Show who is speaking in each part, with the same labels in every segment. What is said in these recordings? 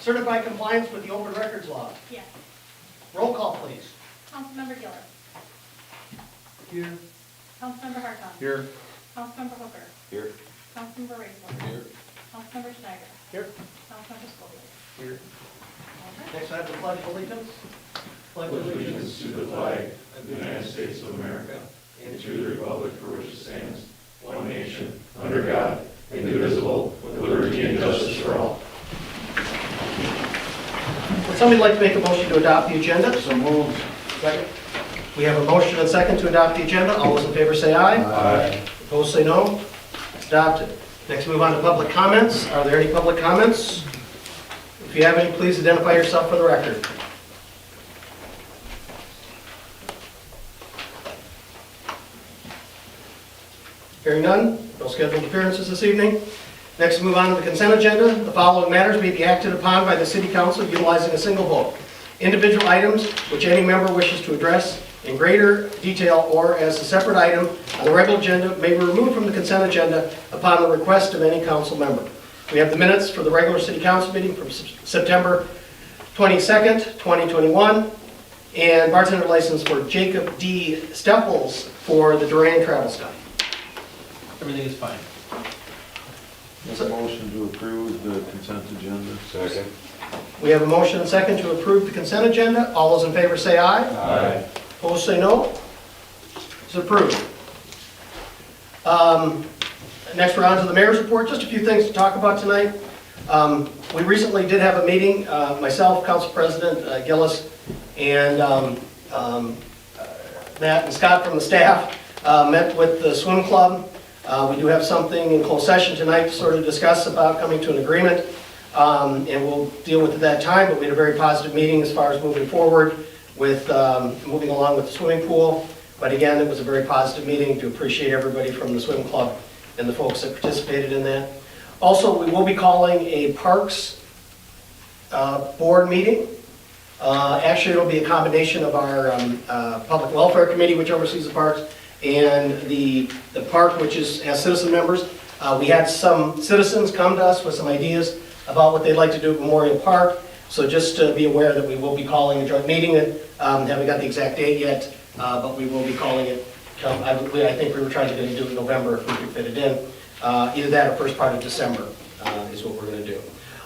Speaker 1: certify compliance with the open records law.
Speaker 2: Yes.
Speaker 1: Roll call, please.
Speaker 2: Councilmember Gillis.
Speaker 1: Here.
Speaker 2: Councilmember Hartog.
Speaker 3: Here.
Speaker 2: Councilmember Hooker.
Speaker 3: Here.
Speaker 2: Councilmember Raisler.
Speaker 3: Here.
Speaker 2: Councilmember Schneider.
Speaker 1: Here.
Speaker 2: Councilmember Schofield.
Speaker 3: Here.
Speaker 1: Next, I have the pledge of allegiance. Pledge of
Speaker 4: Allegiance to the flag of the United States of America and to the republic for which it stands, one nation, under God, indivisible, with liberty and justice for all.
Speaker 1: Would somebody like to make a motion to adopt the agenda?
Speaker 3: So moved.
Speaker 1: Second. We have a motion and second to adopt the agenda. All those in favor say aye.
Speaker 3: Aye.
Speaker 1: Opposed say no. It's adopted. Next, move on to public comments. Are there any public comments? If you have any, please identify yourself for the record. Hearing none, no scheduled appearances this evening. Next, move on to the consent agenda. The following matters may be acted upon by the City Council utilizing a single vote. Individual items which any member wishes to address in greater detail or as a separate item on the regular agenda may be removed from the consent agenda upon the request of any council member. We have the minutes for the regular City Council meeting from September 22nd, 2021, and bartender license for Jacob D. Stepples for the Durand travel stop.
Speaker 3: Everything is fine.
Speaker 5: Make a motion to approve the consent agenda.
Speaker 3: Second.
Speaker 1: We have a motion and second to approve the consent agenda. All those in favor say aye.
Speaker 3: Aye.
Speaker 1: Opposed say no. It's approved. Next, we're on to the mayor's report. Just a few things to talk about tonight. We recently did have a meeting, myself, Council President Gillis, and Matt and Scott from the staff met with the swim club. We do have something in closed session tonight to sort of discuss about coming to an agreement, and we'll deal with it at that time, but we had a very positive meeting as far as moving forward with moving along with the swimming pool. But again, it was a very positive meeting. To appreciate everybody from the swim club and the folks that participated in that. Also, we will be calling a parks board meeting. Actually, it'll be a combination of our public welfare committee, which oversees the parks, and the park, which has citizen members. We had some citizens come to us with some ideas about what they'd like to do at Memorial Park. So just to be aware that we will be calling a joint meeting. Haven't got the exact date yet, but we will be calling it. I think we were trying to do it in November if we could fit it in. Either that or first part of December is what we're going to do.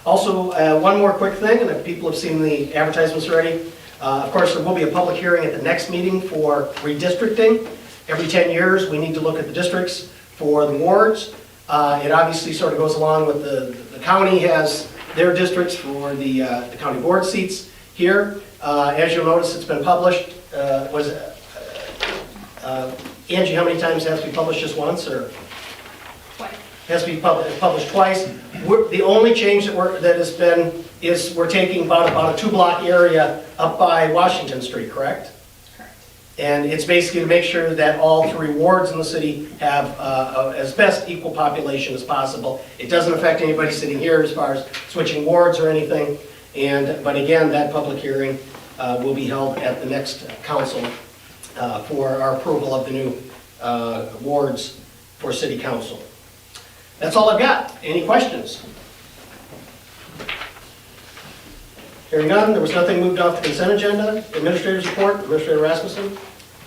Speaker 1: Also, one more quick thing, and if people have seen the advertisements already, of course, there will be a public hearing at the next meeting for redistricting. Every 10 years, we need to look at the districts for the wards. It obviously sort of goes along with the county has their districts for the county board seats here. As you'll notice, it's been published. Angie, how many times has to be published? Just once, or?
Speaker 2: Twice.
Speaker 1: Has to be published twice. The only change that has been is we're taking about a 2-block area up by Washington Street, correct?
Speaker 2: Correct.
Speaker 1: And it's basically to make sure that all 3 wards in the city have as best equal population as possible. It doesn't affect anybody sitting here as far as switching wards or anything. But again, that public hearing will be held at the next council for our approval of the new wards for city council. That's all I've got. Any questions? Hearing none, there was nothing moved off the consent agenda. Administrator's report, Administrator Rasmussen.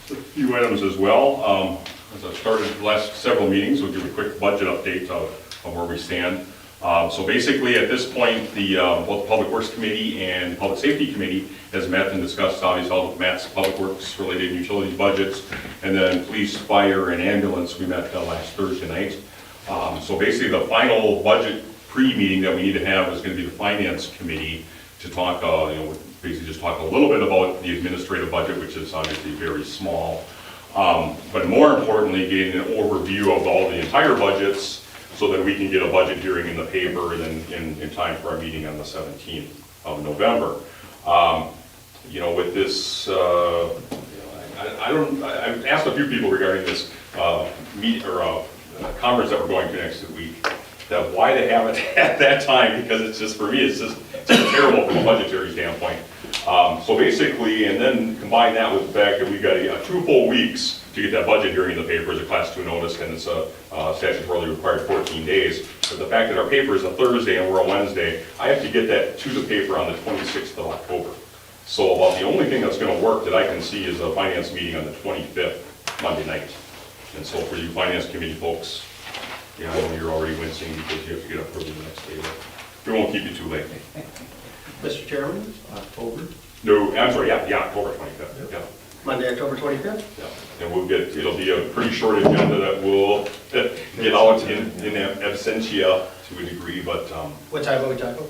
Speaker 4: A few items as well. As I started the last several meetings, we'll give a quick budget update of where we stand. So basically, at this point, both the Public Works Committee and the Public Safety Committee has met and discussed, obviously, all of Matt's Public Works related utilities budgets, and then police, fire, and ambulance, we met last Thursday night. So basically, the final budget pre-meeting that we need to have is going to be the Finance Committee to talk, basically just talk a little bit about the administrative budget, which is obviously very small. But more importantly, getting an overview of all the entire budgets so that we can get a budget hearing in the paper and then in time for our meeting on the 17th of November. With this, I've asked a few people regarding this conference that we're going to next week, that why they haven't at that time, because it's just, for me, it's just terrible from a budgetary standpoint. So basically, and then combine that with the fact that we've got 2 full weeks to get that budget hearing in the paper as a Class 2 notice, and it's a statutorily required 14 days. But the fact that our paper is a Thursday and we're a Wednesday, I have to get that to the paper on the 26th of October. So about the only thing that's gonna work that I can see is a finance meeting on the 25th, Monday night. And so for you finance committee folks, yeah, I know you're already wincing because you have to get up early the next day, but we won't keep you too late.
Speaker 1: Mr. Chairman,
Speaker 5: October?
Speaker 4: No, I'm sorry, yeah, October 25th, yeah.
Speaker 1: Monday, October 25th?
Speaker 4: Yeah, and we'll get, it'll be a pretty short agenda that will get out in absentia to a degree, but,
Speaker 1: What time are we talking?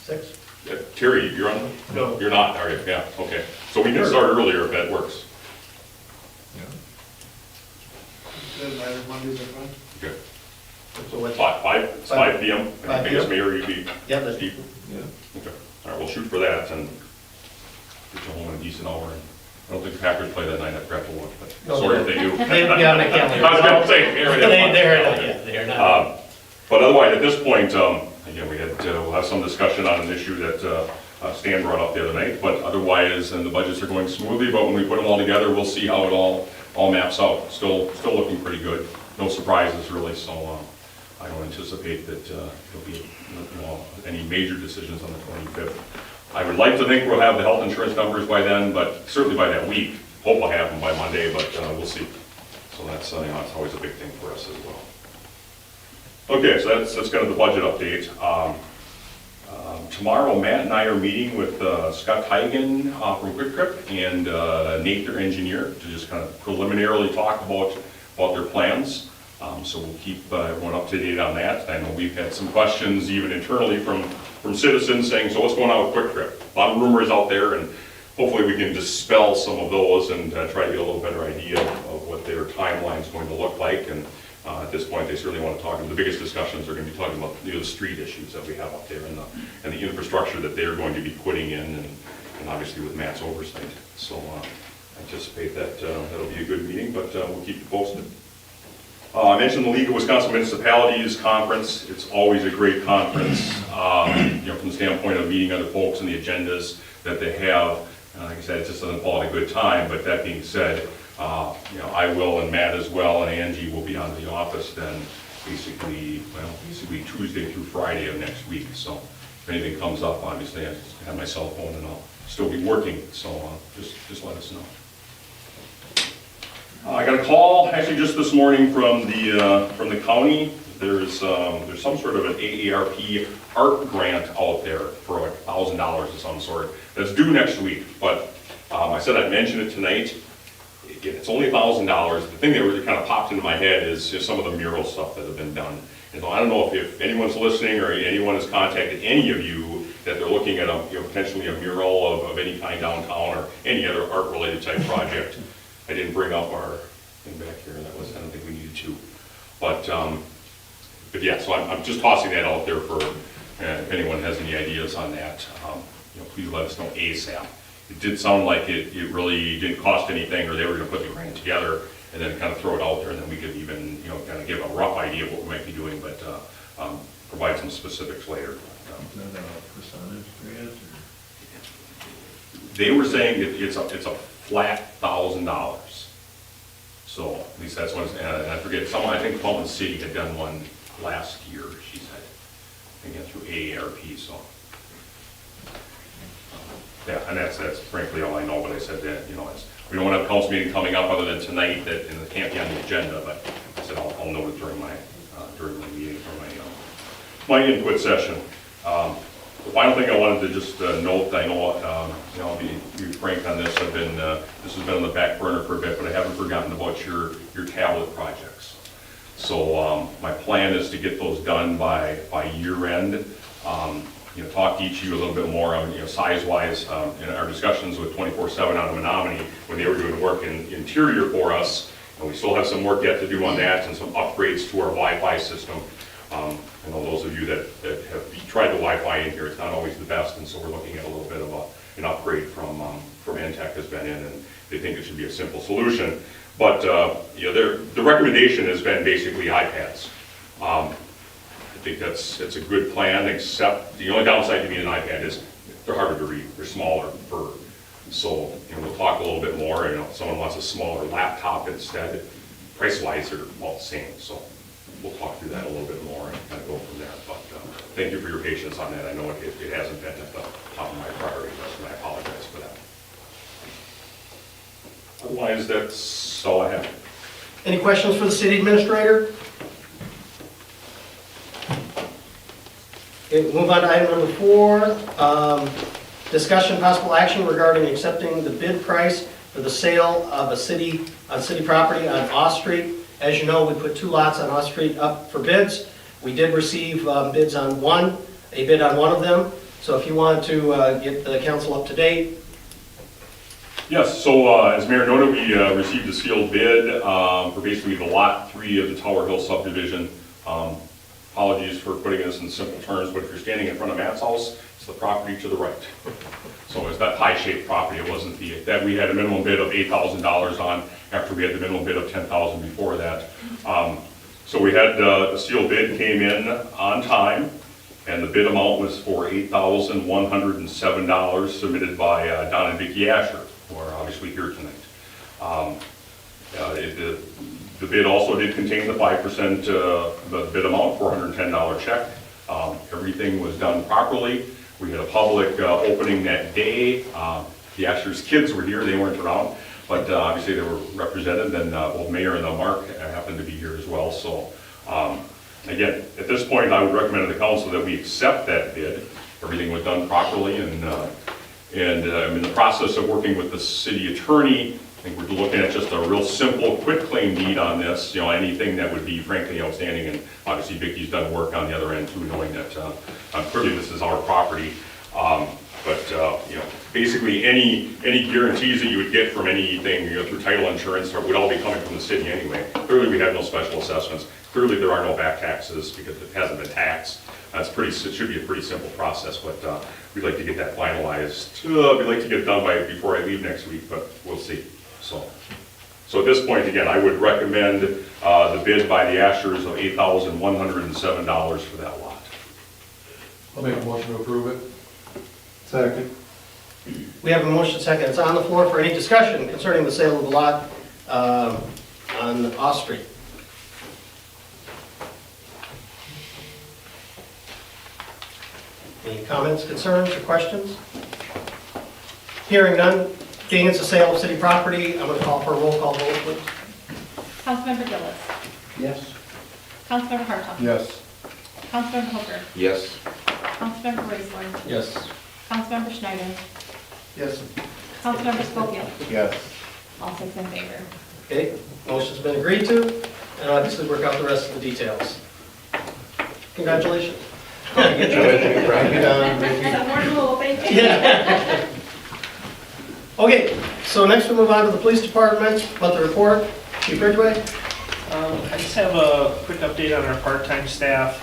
Speaker 1: 6?
Speaker 4: Terry, you're on?
Speaker 1: No.
Speaker 4: You're not, all right, yeah, okay. So we can start earlier if that works.
Speaker 5: Mondays are fine.
Speaker 4: Okay.
Speaker 1: So what?
Speaker 4: 5 PM?
Speaker 1: 5
Speaker 4: I guess
Speaker 1: PM?
Speaker 4: Mayor, you'd be.
Speaker 1: Yeah, that's-
Speaker 4: Steve?
Speaker 5: Yeah.
Speaker 4: Okay, all right, we'll shoot for that and get you home in a decent hour. And I don't think the Packers play that night, I forgot to look, but
Speaker 1: No,
Speaker 4: sorry
Speaker 1: they
Speaker 4: if they do.
Speaker 1: Yeah, on the calendar.
Speaker 4: I was gonna say, Mayor,
Speaker 1: They're not.
Speaker 4: But otherwise, at this point, again, we'll have some discussion on an issue that Stan brought up the other night, but otherwise, and the budgets are going smoothly, but when we put them all together, we'll see how it all maps out. Still looking pretty good. No surprises really, so I don't anticipate that there'll be any major decisions on the 25th. I would like to think we'll have the health insurance numbers by then, but certainly by that week. Hope I'll have them by Monday, but we'll see. So that's that's always a big thing for us as well. Okay, so that's kind of the budget update. Tomorrow, Matt and I are meeting with Scott Heigen from Quick Trip and Nate, their engineer, to just kind of preliminarily talk about their plans. So we'll keep everyone up to date on that. I know we've had some questions even internally from citizens saying, so what's going on with Quick Trip? A lot of rumors out there, and hopefully we can dispel some of those and try to get a little better idea of what their timeline is going to look like. And at this point, they certainly want to talk, and the biggest discussions are going to be talking about the street issues that we have up there and the infrastructure that they're going to be putting in, and obviously with Matt's oversight. So I anticipate that that'll be a good meeting, but we'll keep you posted. I mentioned the League of Wisconsin Municipalities Conference. It's always a great conference, from the standpoint of meeting other folks and the agendas that they have. Like I said, it just doesn't fall at a good time, but that being said, I will, and Matt as well, and Angie will be out of the office then basically Tuesday through Friday of next week. So if anything comes up, obviously I have my cell phone and I'll still be working, so just let us know. I got a call actually just this morning from the county. There's some sort of an AARP art grant out there for like $1,000 of some sort that's due next week. But I said I'd mention it tonight. Again, it's only $1,000. The thing that really kind of popped into my head is just some of the mural stuff that have been done. And so I don't know if anyone's listening or anyone has contacted any of you that they're looking at potentially a mural of any kind downtown or any other art-related type project. I didn't bring up our thing back here. I don't think we needed to. But yeah, so I'm just tossing that out there for if anyone has any ideas on that. Please let us know ASAP. It did sound like it really didn't cost anything, or they were going to put the grant together and then kind of throw it out there, and then we could even kind of give a rough idea of what we might be doing, but provide some specifics later.
Speaker 5: Is that a percentage grant or?
Speaker 4: They were saying it's a flat $1,000. So at least that's what, and I forget, I think Fulton City had done one last year, she said, again through AARP, so. Yeah, and that's frankly all I know, but I said that, we don't want to have a council meeting coming up other than tonight, and it can't be on the agenda, but I said I'll note it during my meeting, or my input session. The final thing I wanted to just note, I know, I'll be frank on this, this has been on the back burner for a bit, but I haven't forgotten about your tablet projects. So my plan is to get those done by year end. Talk to each of you a little bit more on, size-wise, in our discussions with 24/7 out of Menominee, when they were doing work in interior for us, and we still have some work yet to do on that, and some upgrades to our Wi-Fi system. I know those of you that have tried the Wi-Fi in here, it's not always the best, and so we're looking at a little bit of an upgrade from NTech has been in, and they think it should be a simple solution. But the recommendation has been basically iPads. I think it's a good plan, except the only downside to me an iPad is they're harder to read, they're smaller. So we'll talk a little bit more. If someone wants a smaller laptop instead, price-wise they're all the same. So we'll talk through that a little bit more and kind of go from there. But thank you for your patience on that. I know it hasn't been at the top of my priority list, and I apologize for that. Otherwise, that's all I have.
Speaker 1: Any questions for the city administrator? Okay, we'll move on to item number 4. Discussion possible action regarding accepting the bid price for the sale of a city property on Oss Street. As you know, we put 2 lots on Oss Street up for bids. We did receive bids on a bid on one of them. So if you want to get the council up to date.
Speaker 4: Yes, so as Mayor noted, we received a sealed bid for basically the Lot 3 of the Tower Hill subdivision. Apologies for putting this in simple terms, but if you're standing in front of Matt's house, it's the property to the right. So it's that pie-shaped property. It wasn't that we had a minimum bid of $8,000 on after we had the minimum bid of $10,000 before that. So we had the sealed bid came in on time, and the bid amount was for $8,107 submitted by Don and Vicki Asher, who are obviously here tonight. The bid also did contain the 5% the bid amount, $410 check. Everything was done properly. We had a public opening that day. The Asher's kids were here, they weren't around, but obviously they were represented, and both Mayor and Mark happened to be here as well. So again, at this point, I would recommend to the council that we accept that bid. Everything was done properly, and I'm in the process of working with the city attorney. I think we're looking at just a real simple quitclaim deed on this, anything that would be frankly outstanding, and obviously Vicky's done work on the other end too, knowing that clearly this is our property. Basically any guarantees that you would get from anything, through title insurance would all be coming from the city anyway. Clearly we have no special assessments. Clearly there are no back taxes because it hasn't been taxed. It should be a pretty simple process, but we'd like to get that finalized. We'd like to get it done before I leave next week, but we'll see. So at this point, again, I would recommend the bid by the Ashers of $8,107 for that lot.
Speaker 5: I'll make a motion to approve it. Second.
Speaker 1: We have a motion second. It's on the floor for any discussion concerning the sale of the lot on Oss Street. Any comments, concerns, or questions? Hearing none, being it's a sale of city property, I'm going to call for a roll call vote, please.
Speaker 2: Councilmember Gillis.
Speaker 3: Yes.
Speaker 2: Councilmember Hartog.
Speaker 5: Yes.
Speaker 2: Councilmember Hooker.
Speaker 5: Yes.
Speaker 2: Councilmember Raisler.
Speaker 3: Yes.
Speaker 2: Councilmember Schneider.
Speaker 5: Yes.
Speaker 2: Councilmember Schofield.
Speaker 5: Yes.
Speaker 2: All 6 in favor.
Speaker 1: Okay, motion's been agreed to, and obviously work out the rest of the details. Congratulations.
Speaker 5: Thank you, Don.
Speaker 2: Thank you.
Speaker 1: Yeah. Okay, so next we'll move on to the police department, monthly report. Chief Ridgway?
Speaker 3: I just have a quick update on our part-time staff.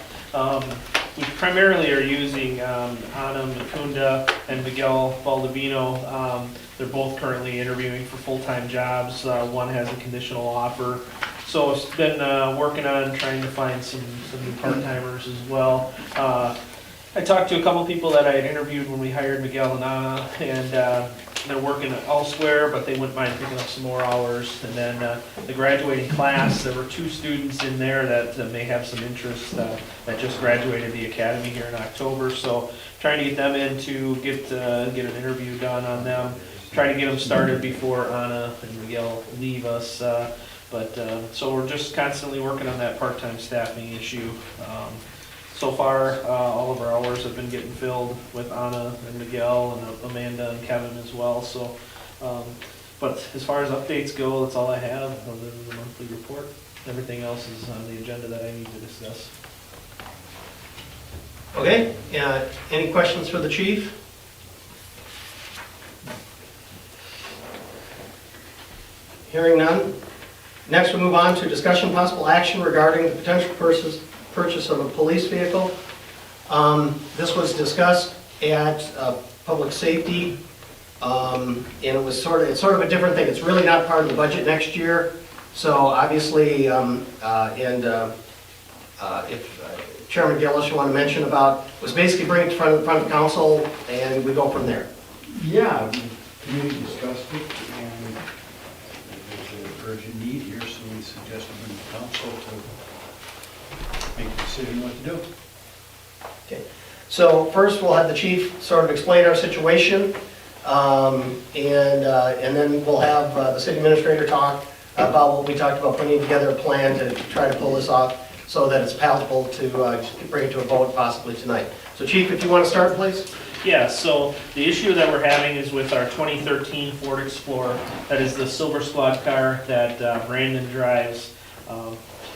Speaker 3: We primarily are using Anna Mukunda and Miguel Baldovino. They're both currently interviewing for full-time jobs. One has a conditional offer. So I've been working on trying to find some new part-timers as well. I talked to a couple people that I had interviewed when we hired Miguel and Anna, and they're working elsewhere, but they wouldn't mind picking up some more hours. And then the graduating class, there were 2 students in there that may have some interest that just graduated the academy here in October. So trying to get them in to get an interview done on them, try to get them started before Anna and Miguel leave us. So we're just constantly working on that part-time staffing issue. So far, all of our hours have been getting filled with Anna and Miguel and Amanda and Kevin as well. So, but as far as updates go, that's all I have other than the monthly report. Everything else is on the agenda that I need to discuss.
Speaker 1: Okay, any questions for the chief? Hearing none. Next, we'll move on to discussion possible action regarding the potential purchase of a police vehicle. This was discussed at public safety, and it's sort of a different thing. It's really not part of the budget next year. So obviously, if Chairman Gillis, you want to mention about, was basically bring it in front of council, and we go from there.
Speaker 6: Yeah, the committee discussed it, and there's an urgent need here, so we suggested bring the council to make a decision what to do.
Speaker 1: Okay. So first, we'll have the chief sort of explain our situation, and then we'll have the city administrator talk about what we talked about, putting together a plan to try to pull this off so that it's palatable to bring it to a vote possibly tonight. So Chief, if you want to start, please.
Speaker 3: Yeah, so the issue that we're having is with our 2013 Ford Explorer. That is the silver squad car that Brandon drives.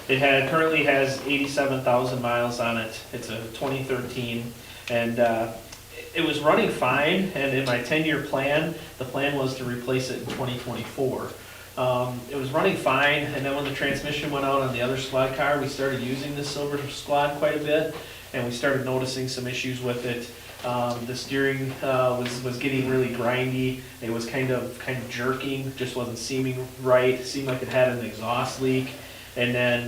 Speaker 3: It currently has 87,000 miles on it. It's a 2013, and it was running fine, and in my 10-year plan, the plan was to replace it in 2024. It was running fine, and then when the transmission went out on the other squad car, we started using the silver squad quite a bit, and we started noticing some issues with it. The steering was getting really grindy. It was kind of jerking, just wasn't seeming right. It seemed like it had an exhaust leak. And then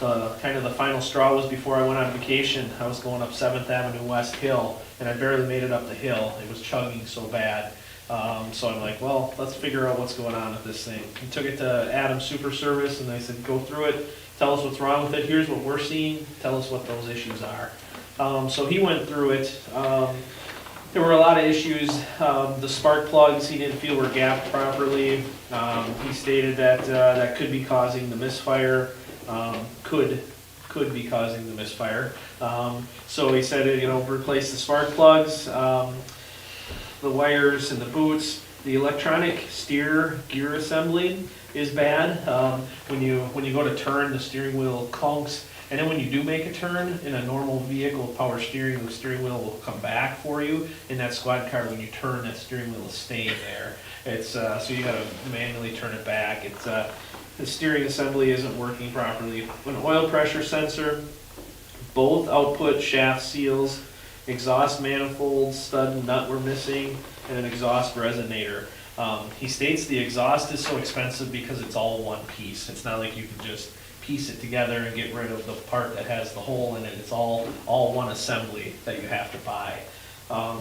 Speaker 3: the final straw was before I went on vacation. I was going up 7th Avenue West Hill, and I barely made it up the hill. It was chugging so bad. So I'm like, well, let's figure out what's going on with this thing. We took it to Adam's Super Service, and I said, go through it, tell us what's wrong with it. Here's what we're seeing. Tell us what those issues are. So he went through it. There were a lot of issues. The spark plugs he didn't feel were gapped properly. He stated that that could be causing the misfire. Could be causing the misfire. So he said, replace the spark plugs, the wires and the boots. The electronic steer gear assembly is bad. When you go to turn, the steering wheel clunks. And then when you do make a turn in a normal vehicle, power steering, the steering wheel will come back for you. In that squad car, when you turn, that steering wheel is staying there. It's so you got to manually turn it back. It's the steering assembly isn't working properly. An oil pressure sensor, both output shaft seals, exhaust manifold stud and nut were missing, and an exhaust resonator. He states the exhaust is so expensive because it's all one piece. It's not like you can just piece it together and get rid of the part that has the hole in it. It's all one assembly that you have to buy.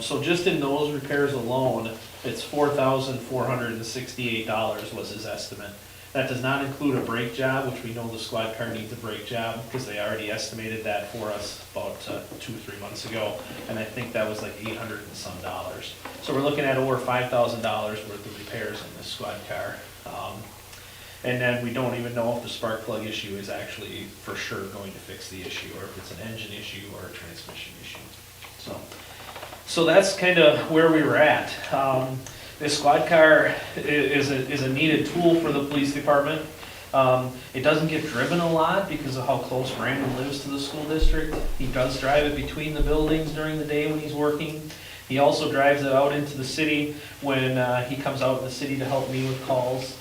Speaker 3: So just in those repairs alone, it's $4,468 was his estimate. That does not include a brake job, which we know the squad car needs a brake job because they already estimated that for us about 2 or 3 months ago, and I think that was like $800 and some. So we're looking at over $5,000 worth of repairs in this squad car. And then we don't even know if the spark plug issue is actually for sure going to fix the issue, or if it's an engine issue or a transmission issue. So that's kind of where we were at. This squad car is a needed tool for the police department. It doesn't get driven a lot because of how close Brandon lives to the school district. He does drive it between the buildings during the day when he's working. He also drives it out into the city when he comes out in the city to help me with calls.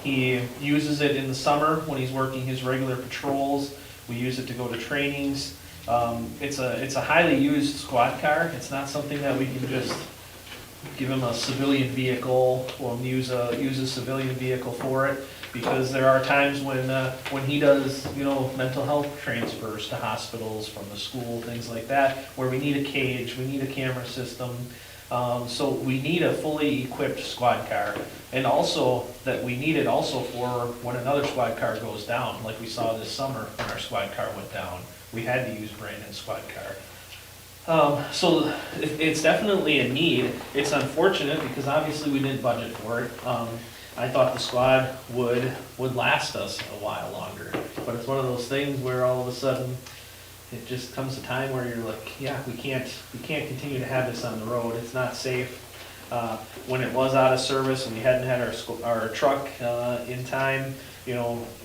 Speaker 3: He uses it in the summer when he's working his regular patrols. We use it to go to trainings. It's a highly used squad car. It's not something that we can just give him a civilian vehicle or use a civilian vehicle for it, because there are times when he does mental health transfers to hospitals from the school, things like that, where we need a cage, we need a camera system. So we need a fully equipped squad car, and also that we need it also for when another squad car goes down, like we saw this summer when our squad car went down. We had to use Brandon's squad car. So it's definitely a need. It's unfortunate because obviously we didn't budget for it. I thought the squad would last us a while longer, but it's one of those things where all of a sudden it just comes a time where you're like, yeah, we can't continue to have this on the road. It's not safe. When it was out of service and we hadn't had our truck in time,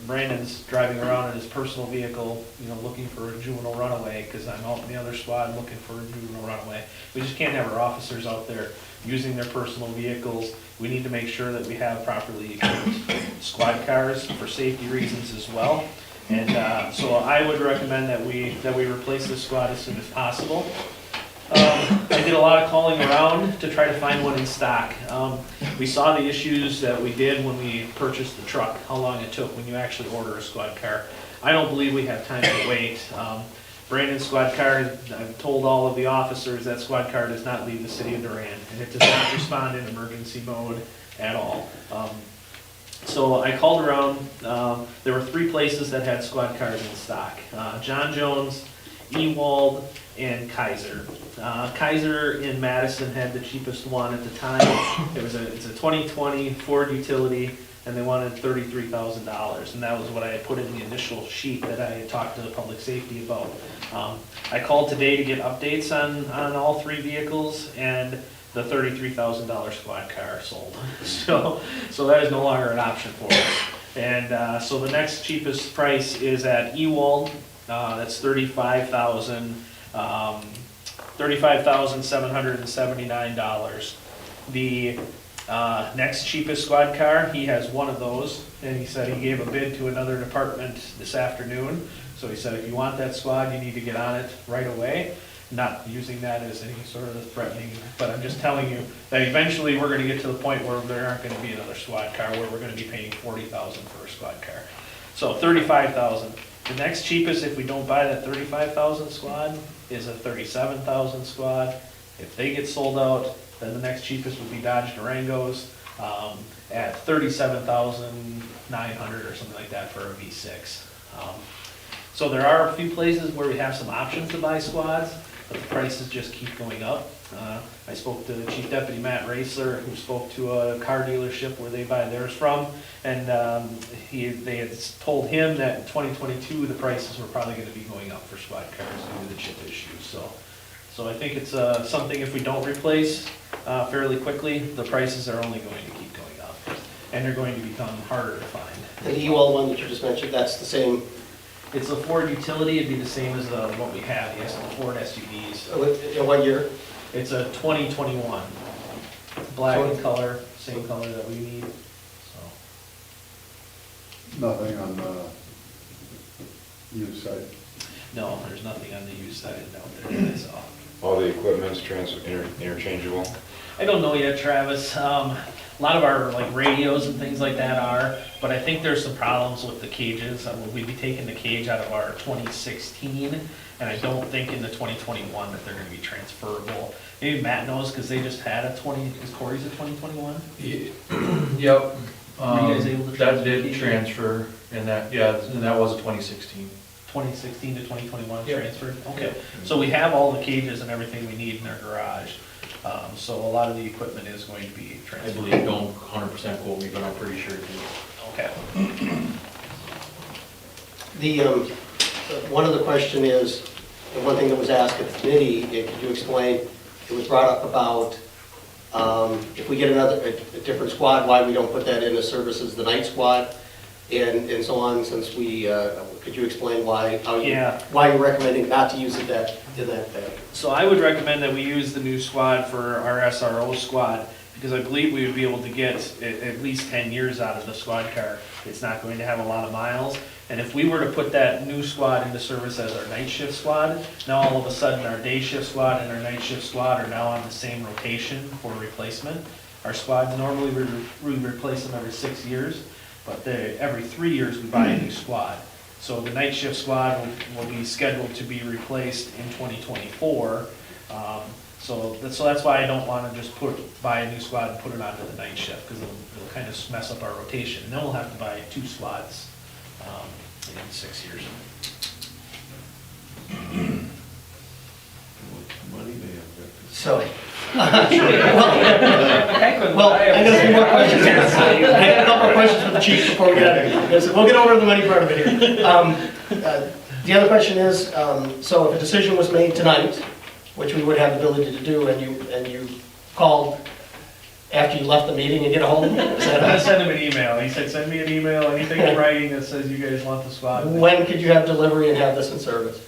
Speaker 3: Brandon's driving around in his personal vehicle, looking for a juvenile runaway, because I'm out in the other squad looking for a juvenile runaway. We just can't have our officers out there using their personal vehicles. We need to make sure that we have properly equipped squad cars for safety reasons as well. And so I would recommend that we replace this squad as soon as possible. I did a lot of calling around to try to find one in stock. We saw the issues that we did when we purchased the truck, how long it took when you actually order a squad car. I don't believe we have time to wait. Brandon's squad car, I've told all of the officers that squad car does not leave the city of Durand, and it does not respond in emergency mode at all. So I called around, there were 3 places that had squad cars in stock. John Jones, Ewald, and Kaiser. Kaiser in Madison had the cheapest one at the time. It's a 2020 Ford utility, and they wanted $33,000, and that was what I had put in the initial sheet that I had talked to the public safety about. I called today to get updates on all 3 vehicles, and the $33,000 squad car sold. So that is no longer an option for us. And so the next cheapest price is at Ewald. That's $35,779. The next cheapest squad car, he has one of those, and he said he gave a bid to another department this afternoon. So he said, if you want that squad, you need to get on it right away. Not using that as any sort of threatening, but I'm just telling you that eventually we're gonna get to the point where there aren't gonna be another squad car, where we're gonna be paying $40,000 for a squad car. So $35,000. The next cheapest, if we don't buy that $35,000 squad, is a $37,000 squad. If they get sold out, then the next cheapest would be Dodge Durangos at $37,900 or something like that for a V6. So there are a few places where we have some options to buy squads, but the prices just keep going up. I spoke to Chief Deputy Matt Racer, who spoke to a car dealership where they buy theirs from, and they had told him that in 2022, the prices were probably gonna be going up for squad cars due to the chip issues, so I think it's something, if we don't replace fairly quickly, the prices are only going to keep going up, and they're going to become harder to find.
Speaker 1: And the Ewald one that you just mentioned, that's the same,
Speaker 3: It's a Ford utility, it'd be the same as what we have, yes, the Ford SUVs.
Speaker 1: in what year?
Speaker 3: It's a 2021, black in color, same color that we need, so.
Speaker 6: Nothing on the used side.
Speaker 3: No, there's nothing on the used side out there that I saw.
Speaker 7: All the equipment's interchangeable?
Speaker 3: I don't know yet, Travis. A lot of our like radios and things like that are, but I think there's some problems with the cages. We'd be taking the cage out of our 2016, and I don't think in the 2021 that they're gonna be transferable. Maybe Matt knows, because they just had a is Corey's a 2021?
Speaker 8: Yep.
Speaker 3: Were you guys able to
Speaker 8: That did
Speaker 3: transfer?
Speaker 8: transfer, and that, yeah, and that was a 2016.
Speaker 3: 2016 to 2021
Speaker 8: Yep.
Speaker 3: transferred? Okay, so we have all the cages and everything we need in our garage. So a lot of the equipment is going to be
Speaker 8: I
Speaker 3: transferred.
Speaker 8: believe, don't 100% quote me, but I'm pretty sure it is.
Speaker 3: Okay.
Speaker 1: One other question is, the one thing that was asked at the committee, could you explain, it was brought up about if we get a different squad, why we don't put that in as services, the night squad, and so on, since we, could you explain why you're recommending not to use it in that fashion?
Speaker 3: So I would recommend that we use the new squad for our SRO squad, because I believe we would be able to get at least 10 years out of the squad car. It's not going to have a lot of miles. And if we were to put that new squad into service as our night shift squad, now all of a sudden our day shift squad and our night shift squad are now on the same rotation for replacement. Our squads, normally we replace them every 6 years, but every 3 years we buy a new squad. So the night shift squad will be scheduled to be replaced in 2024. So that's why I don't want to just buy a new squad and put it onto the night shift, because it'll kind of mess up our rotation. And then we'll have to buy 2 squads in 6 years.
Speaker 5: Money they have got.
Speaker 1: So, well, I got a few more questions. I got a couple of questions for the chief before we get out of here. We'll get over the money part of it here. The other question is, so if a decision was made tonight, which we would have the ability to do, and you called after you left the meeting and get a hold of me?
Speaker 3: I sent him an email. He said, send me an email, anything in writing that says you guys want the squad.
Speaker 1: When could you have delivery and have this in service?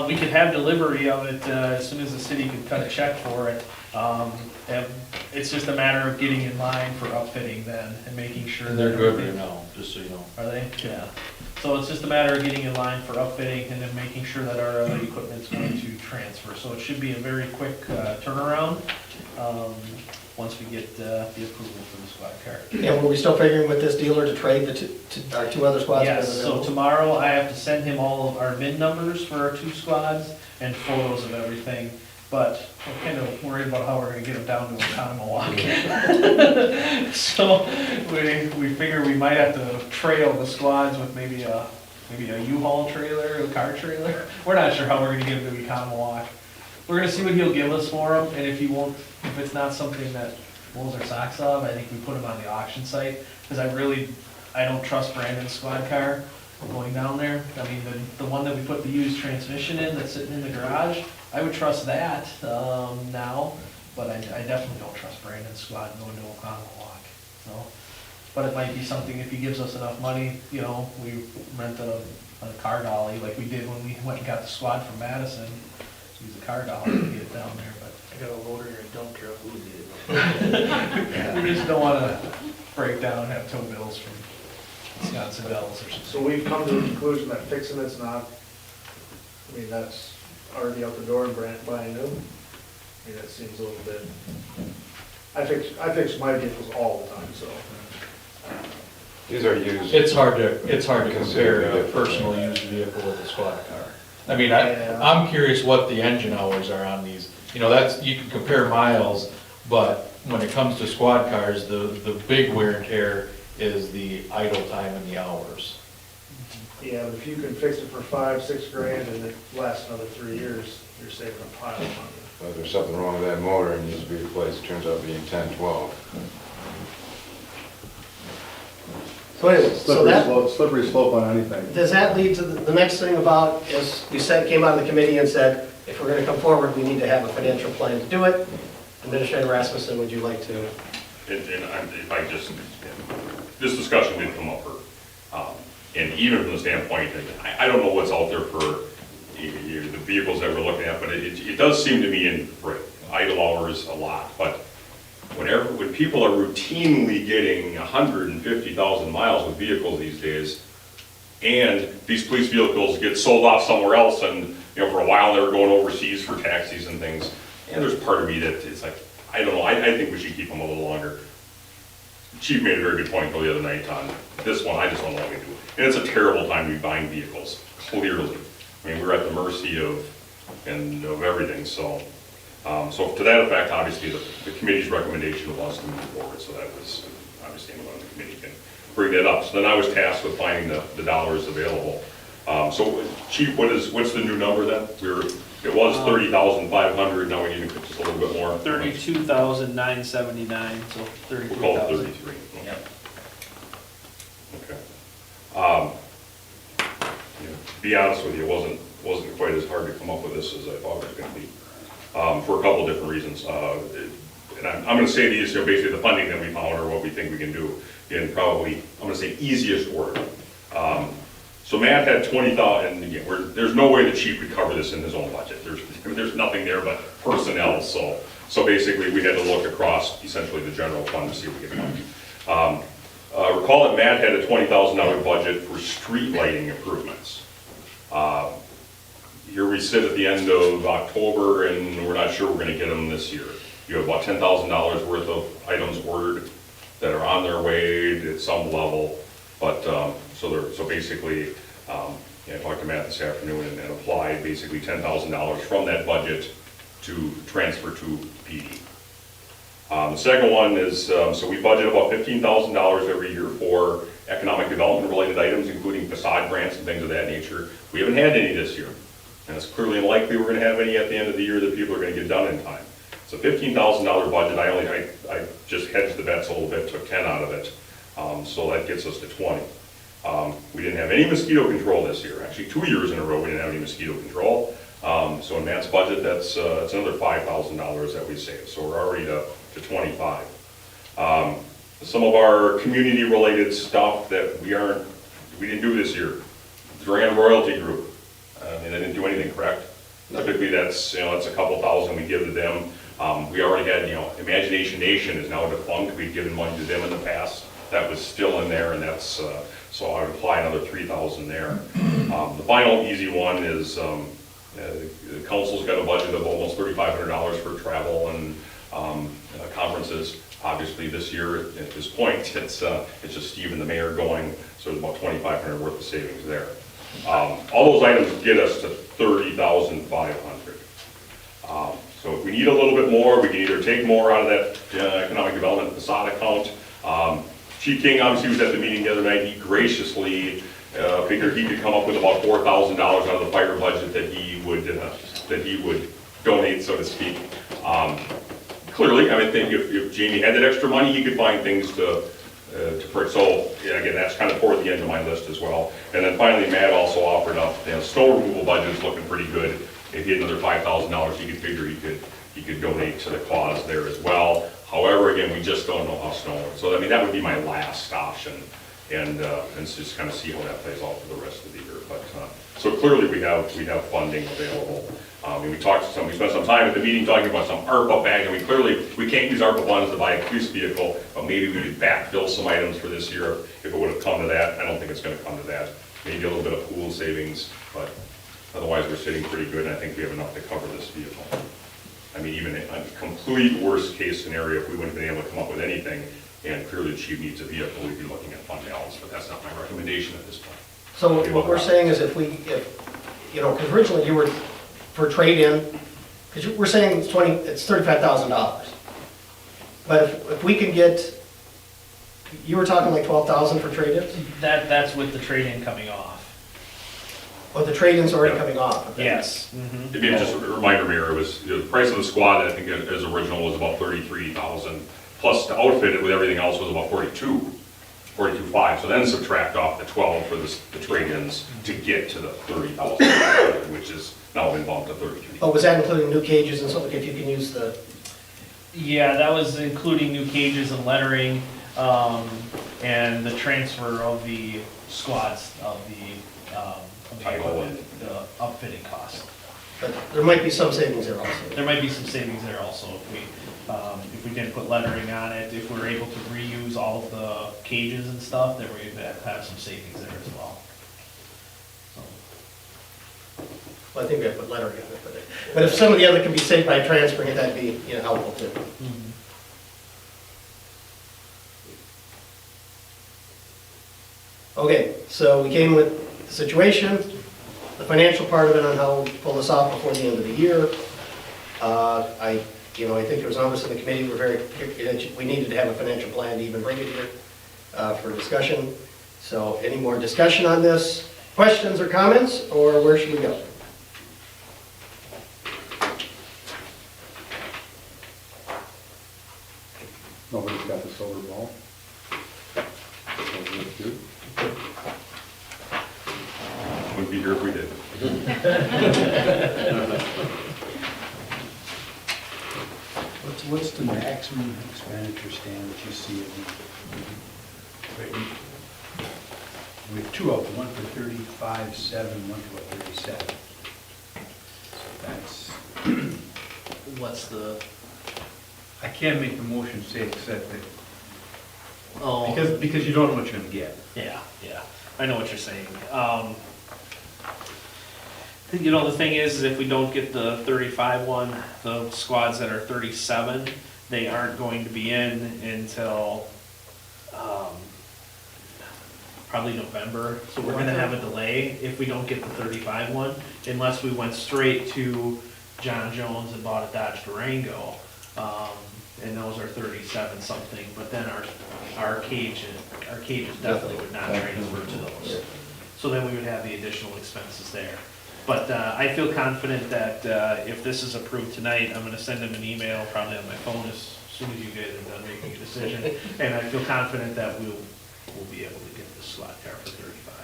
Speaker 3: We could have delivery of it as soon as the city can cut a check for it. And it's just a matter of getting in line for upfitting then and making sure
Speaker 8: And they're good right
Speaker 3: everything-
Speaker 8: now, just so you know.
Speaker 3: Are they? Yeah. So it's just a matter of getting in line for upfitting and then making sure that our other equipment's going to transfer. So it should be a very quick turnaround once we get the approval for the squad car.
Speaker 1: And were we still figuring with this dealer to trade our 2 other squads? that are
Speaker 3: Yes, so
Speaker 1: available?
Speaker 3: tomorrow I have to send him all of our VIN numbers for our 2 squads and photos of everything. but we're kind of worried about how we're gonna get them down to Oconomowoc. So we figure we might have to trail the squads with maybe a U-Haul trailer, a car trailer. We're not sure how we're gonna get them to Oconomowoc. We're gonna see what he'll give us for them, and if it's not something that blows our socks off, I think we put them on the auction site, because I don't trust Brandon's squad car going down there. I mean, the one that we put the used transmission in that's sitting in the garage, I would trust that, now, but I definitely don't trust Brandon's squad going to Oconomowoc, so. But it might be something, if he gives us enough money, we rent a car dolly, like we did when we went and got the squad from Madison. Use a car dolly to get it down there, but.
Speaker 8: I got a loader and a dump truck.
Speaker 3: We just don't wanna break down and have tow bills from Wisconsin Dells or something.
Speaker 6: So we've come to the conclusion that fixing it's not, I mean, that's already out the door and buying new. I mean, that seems a little bit, I fix my vehicles all the time, so.
Speaker 7: These are used.
Speaker 8: It's hard to compare
Speaker 7: Consider
Speaker 8: a
Speaker 7: it.
Speaker 8: personal used vehicle with a squad car. I mean,
Speaker 6: Yeah.
Speaker 8: I'm curious what the engine hours are on these. You can compare miles, but when it comes to squad cars, the big wear and tear is the idle time and the hours.
Speaker 6: Yeah, but if you can fix it for $5-6 grand and it lasts another 3 years, you're saving a pile of money.
Speaker 7: If there's something wrong with that motor and needs to be replaced, it turns out being 10, 12.
Speaker 1: So anyways, so that,
Speaker 6: Slippery slope on anything.
Speaker 1: does that lead to the next thing about, as we said, came out of the committee and said, if we're gonna come forward, we need to have a financial plan to do it. Administrator Rasmussen, would you like to?
Speaker 4: If I just, this discussion did come up, and even from the standpoint, I don't know what's out there for the vehicles that we're looking at, but it does seem to me in idle hours a lot, but when people are routinely getting 150,000 miles with vehicles these days, and these police vehicles get sold off somewhere else, and for a while they were going overseas for taxis and things, and there's part of me that it's like, I don't know, I think we should keep them a little longer. Chief made a very good point though the other night on this one, I just don't know what we do. And it's a terrible time to be buying vehicles, clearly. I mean, we're at the mercy of everything, so. So to that effect, obviously, the committee's recommendation was to move forward, so that was, obviously, anyone on the committee can bring that up. So then I was tasked with finding the dollars available. So Chief, what's the new number then? It was 30,500, now we need to just a little bit more.
Speaker 3: 32,979, so
Speaker 4: We'll call it
Speaker 3: 33,000.
Speaker 4: 33.
Speaker 3: Yep.
Speaker 4: Okay. To be honest with you, it wasn't quite as hard to come up with this as I thought it was going to be, for a couple of different reasons. And I'm going to say these, basically the funding that we found or what we think we can do in probably, I'm going to say easiest order. So Matt had 20,000, and again, there's no way the chief could cover this in his own budget. There's nothing there but personnel, so basically we had to look across essentially the general fund to see if we could money. Recall that Matt had a $20,000 budget for street lighting improvements. Here we sit at the end of October and we're not sure we're gonna get them this year. You have about $10,000 worth of items ordered that are on their way at some level, but, so basically, I talked to Matt this afternoon and applied basically $10,000 from that budget to transfer to PD. The second one is, so we budget about $15,000 every year for economic development related items, including facade grants and things of that nature. We haven't had any this year, and it's clearly unlikely we're gonna have any at the end of the year that people are gonna get done in time. It's a $15,000 budget. I just hedged the bets a little bit, took 10 out of it, so that gets us to 20. We didn't have any mosquito control this year. Actually, 2 years in a row we didn't have any mosquito control. So in Matt's budget, that's another $5,000 that we saved. So we're already to 25. Some of our community-related stuff that we didn't do this year. Durand Royalty Group. They didn't do anything, correct? No. Typically, that's a couple thousand we give to them. We already had, Imagination Nation is now defunct. We've given money to them in the past. That was still in there, and that's so I would apply another 3,000 there. The final easy one is the council's got a budget of almost $3,500 for travel and conferences. Obviously, this year at this point, it's just Steve and the mayor going, so there's about $2,500 worth of savings there. All those items get us to $30,500. So if we need a little bit more, we can either take more out of that economic development facade account. Chief King obviously was at the meeting the other night. He graciously figured he could come up with about $4,000 out of the fire budget that he would donate, so to speak. Clearly, I mean, I think if Jamie had that extra money, he could find things to purchase. So, yeah, again, that's kind of toward the end of my list as well. And then finally, Matt also offered up, snow removal budget is looking pretty good. If he had another $5,000, he could figure he could donate to the cause there as well. However, again, we just don't know how snow. So, I mean, that would be my last option, and just kind of see how that plays out for the rest of the year. But so clearly, we have funding available. And we spent some time at the meeting talking about some ARPA bag, and we can't use ARPA funds to buy a police vehicle, but maybe we could backfill some items for this year if it would have come to that. I don't think it's going to come to that. Maybe a little bit of pool savings, but otherwise we're sitting pretty good, and I think we have enough to cover this vehicle. I mean, even in a complete worst case scenario, if we wouldn't have been able to come up with anything, and clearly the chief needs a vehicle, we'd be looking at fund balance, but that's not my recommendation at this point.
Speaker 1: So what we're saying is if because originally you were for trade-in, because we're saying it's $35,000. But if we can get, you were talking like 12,000 for trade-ins?
Speaker 3: That's with the trade-in coming off.
Speaker 1: Or the trade-in's already
Speaker 4: Yeah.
Speaker 1: coming off?
Speaker 3: Yes.
Speaker 4: Maybe just a reminder, Mayor, it was, the price of the squad, I think as original was about 33,000, plus to outfit it with everything else was about 42,500. So then subtract off the 12 for the trade-ins to get to the 30,000, which is now been bumped to 33.
Speaker 1: Oh, was that including new cages and something, if you can use the,
Speaker 3: Yeah, that was including new cages and lettering, and the transfer of the squads of the equipment, the upfitting cost.
Speaker 1: but there might be some savings there also.
Speaker 3: There might be some savings there also if we didn't put lettering on it, if we're able to reuse all of the cages and stuff, then we'd have some savings there as well. So.
Speaker 1: Well, I think we have to put lettering on it, but if some of the other can be saved by transferring it, that'd be helpful too. Okay, so we came with the situation, the financial part of it on how we pull this off before the end of the year. I think there was numbers in the committee, we needed to have a financial plan to even bring it here for discussion. So any more discussion on this? Questions or comments, or where should we go?
Speaker 9: Nobody's got the silver ball.
Speaker 4: Wouldn't be here if we did.
Speaker 9: What's the maximum expenditure stand that you see? We have two of them, one for 35.7, one for 37. That's,
Speaker 3: What's the,
Speaker 9: I can't make the motion say except that,
Speaker 3: oh.
Speaker 9: because you don't know what you're gonna get.
Speaker 3: Yeah, I know what you're saying. The thing is if we don't get the 35 one, the squads that are 37, they aren't going to be in until, probably November. So we're gonna have a delay if we don't get the 35 one, unless we went straight to John Jones and bought a Dodge Durango. And those are 37 something, but then our cages definitely would not transfer to those. So then we would have the additional expenses there. But I feel confident that if this is approved tonight, I'm gonna send him an email, probably on my phone as soon as you guys are done making a decision. And I feel confident that we'll be able to get the squad car for 35.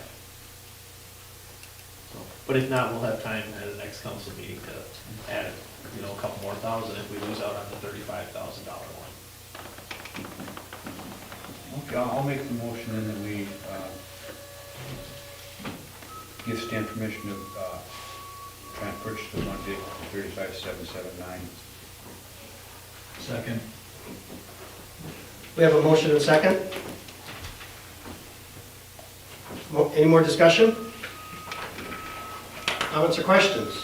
Speaker 3: So, but if not, we'll have time at the next council meeting to add, a couple more thousand if we lose out on the $35,000 one.
Speaker 9: Okay, I'll make the motion and then we give Stan permission to try and purchase the one vehicle for 35,779.
Speaker 8: Second.
Speaker 1: We have a motion and a second. Any more discussion? Comments or questions?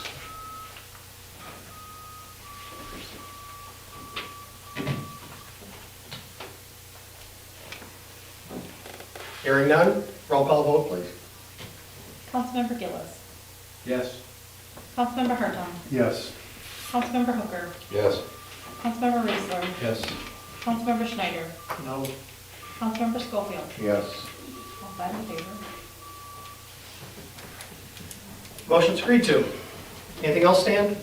Speaker 1: Hearing none, roll call vote, please.
Speaker 2: Councilmember Gillis.
Speaker 9: Yes.
Speaker 2: Councilmember Hartong.
Speaker 9: Yes.
Speaker 2: Councilmember Hooker.
Speaker 7: Yes.
Speaker 2: Councilmember Raisler.
Speaker 8: Yes.
Speaker 2: Councilmember Schneider.
Speaker 3: No.
Speaker 2: Councilmember Schofield.
Speaker 5: Yes.
Speaker 2: All five in favor.
Speaker 1: Motion's agreed to. Anything else, Stan?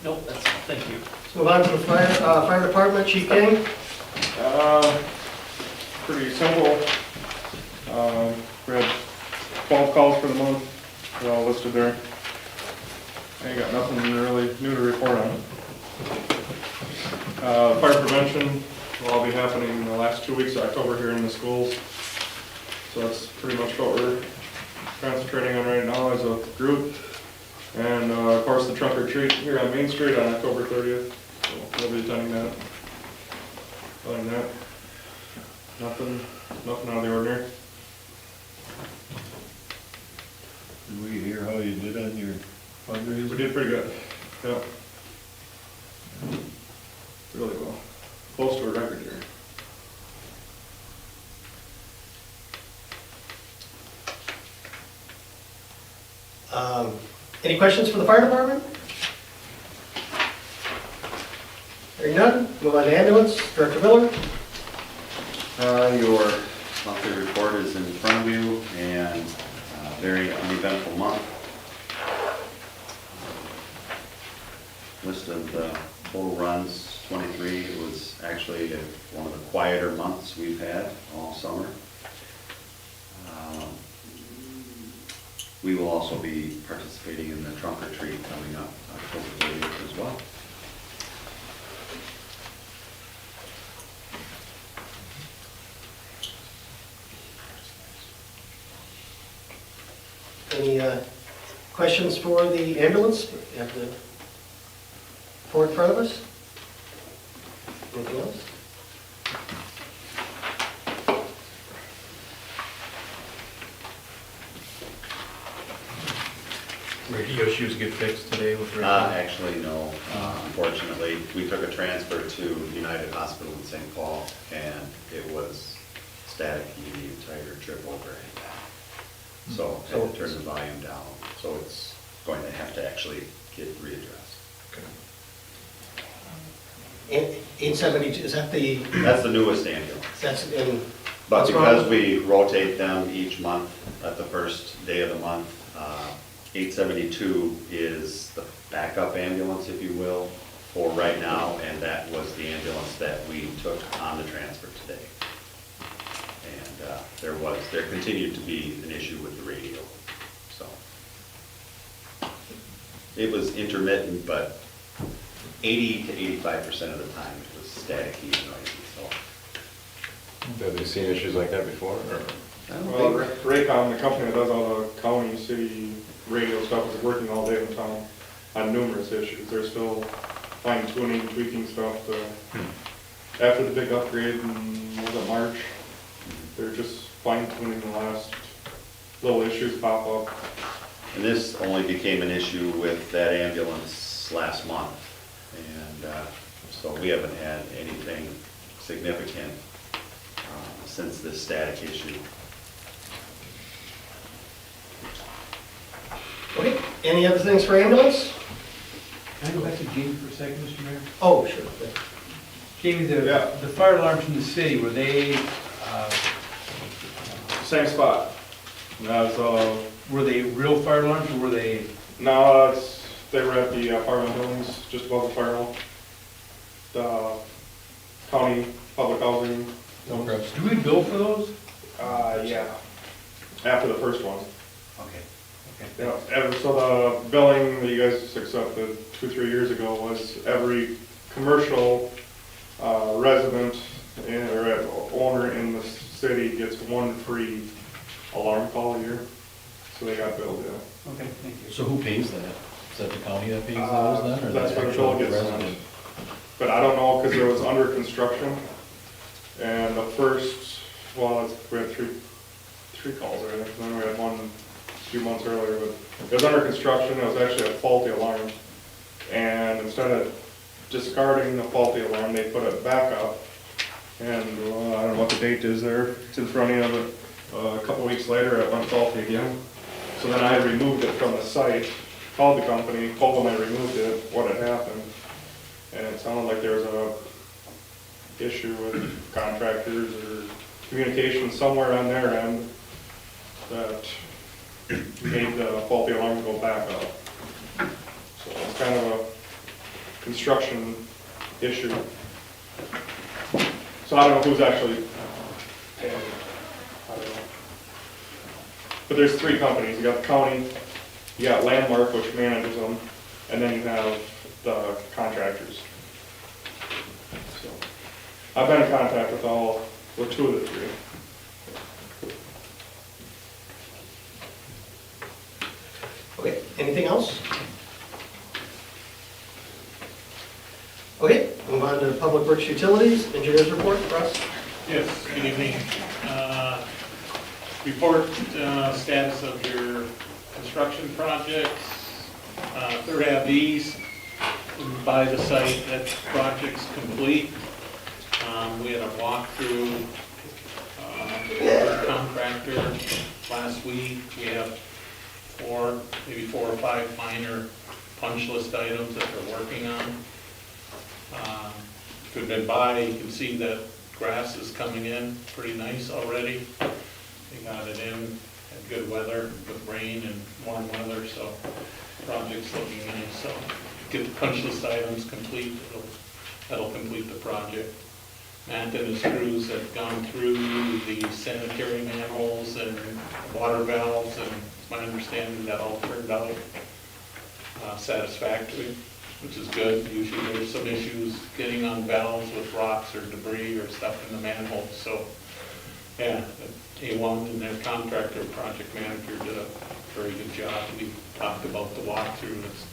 Speaker 3: Nope, that's all, thank you.
Speaker 1: Let's move on to the fire department. Chief King?
Speaker 10: Pretty simple. We had 12 calls for the month, they're all listed there. Ain't got nothing really new to report on. Fire prevention will all be happening in the last 2 weeks of October here in the schools. So that's pretty much what we're concentrating on right now as a group. And of course the trunk or treat here on Main Street on October 30th. So we'll be attending that. Other than that, nothing out of the ordinary.
Speaker 5: Did we hear how you did on your fundraiser?
Speaker 10: We did pretty good. Yeah. Really well. Close to a record here.
Speaker 1: Any questions for the fire department? Hearing none, move on to ambulance. Director Miller?
Speaker 11: Your monthly report is in front of you, and very uneventful month. List of the total runs, 23. It was actually one of the quieter months we've had all summer. We will also be participating in the trunk or treat coming up October 30th as well.
Speaker 1: Any questions for the ambulance? You have the report in front of us? Anything else?
Speaker 8: Radio issues get fixed today with radio?
Speaker 11: Actually, no. Unfortunately, we took a transfer to United Hospital in St. Paul, and it was static the entire trip over and back. So I had to turn the volume down. So it's going to have to actually get readdressed.
Speaker 1: 872, is that the,
Speaker 11: That's the newest ambulance.
Speaker 1: that's in,
Speaker 11: But
Speaker 1: what's wrong?
Speaker 11: because we rotate them each month at the first day of the month, 872 is the backup ambulance, if you will, for right now, and that was the ambulance that we took on the transfer today. And there continued to be an issue with the radio, so. It was intermittent, but 80 to 85% of the time it was static and noisy, so.
Speaker 7: Have they seen issues like that before, or?
Speaker 10: Well, Raycom, the company that does all the county, city radio stuff, is working all day in town on numerous issues. They're still fine tuning, tweaking stuff. After the big upgrade in, was it March? They're just fine tuning the last little issues pop up.
Speaker 11: And this only became an issue with that ambulance last month. And so we haven't had anything significant since this static issue.
Speaker 1: okay, any other things for ambulance?
Speaker 9: Can I go back to Jamie for a second, Mr. Mayor?
Speaker 1: Oh, sure.
Speaker 9: Jamie,
Speaker 10: Yeah.
Speaker 9: the fire alarms in the city, were they,
Speaker 10: Same spot.
Speaker 9: were they real fire alarms, or were they?
Speaker 10: No, they were at the apartment buildings, just above the fire hall. The county public housing.
Speaker 9: Do we bill for those?
Speaker 10: Yeah. After the first one.
Speaker 11: Okay.
Speaker 10: Yeah, and so the billing that you guys accepted 2-3 years ago was every commercial resident or owner in the city gets one free alarm call a year. So they got billed, yeah.
Speaker 9: Okay, thank you.
Speaker 8: So who pays that? Is that the county that pays those then, or
Speaker 10: That's
Speaker 8: the
Speaker 10: where the bill
Speaker 8: actual
Speaker 10: gets
Speaker 8: resident?
Speaker 10: sent. But I don't know, because it was under construction. And the first, well, we had three calls already, and then we had one a few months earlier, but it was under construction, it was actually a faulty alarm. And instead of discarding the faulty alarm, they put it back up. And I don't know what the date is there, it's in front of you, but a couple weeks later, it went faulty again. So then I removed it from the site, called the company, told them I removed it, what had happened. And it sounded like there was a issue with contractors or communication somewhere on their end that made the faulty alarm go back up. So it's kind of a construction issue. So I don't know who's actually paying it. I don't know. But there's 3 companies. You got the county, you got Landmark, which manages them, and then you have the contractors. So I've been in contact with 2 of the 3.
Speaker 1: Okay, anything else? Okay, move on to Public Works Utilities, Engineers Report, Russ?
Speaker 12: Yes, good evening. Report status of your construction projects. Third Ave East, by the site, that project's complete. We had a walkthrough with our contractor last week. We have maybe 4 or 5 minor punch list items that they're working on. If you've been by, you can see that grass is coming in pretty nice already. They got it in, had good weather, good rain and warm weather, so project's looking nice. So get the punch list items complete, that'll complete the project. Matt and his crews have gone through the sanitary manholes and water valves, and it's my understanding that all turned out satisfactory, which is good. Usually there's some issues getting on valves with rocks or debris or stuff in the manhole. So yeah, A1 and their contractor project manager did a very good job. We talked about the walkthrough. It's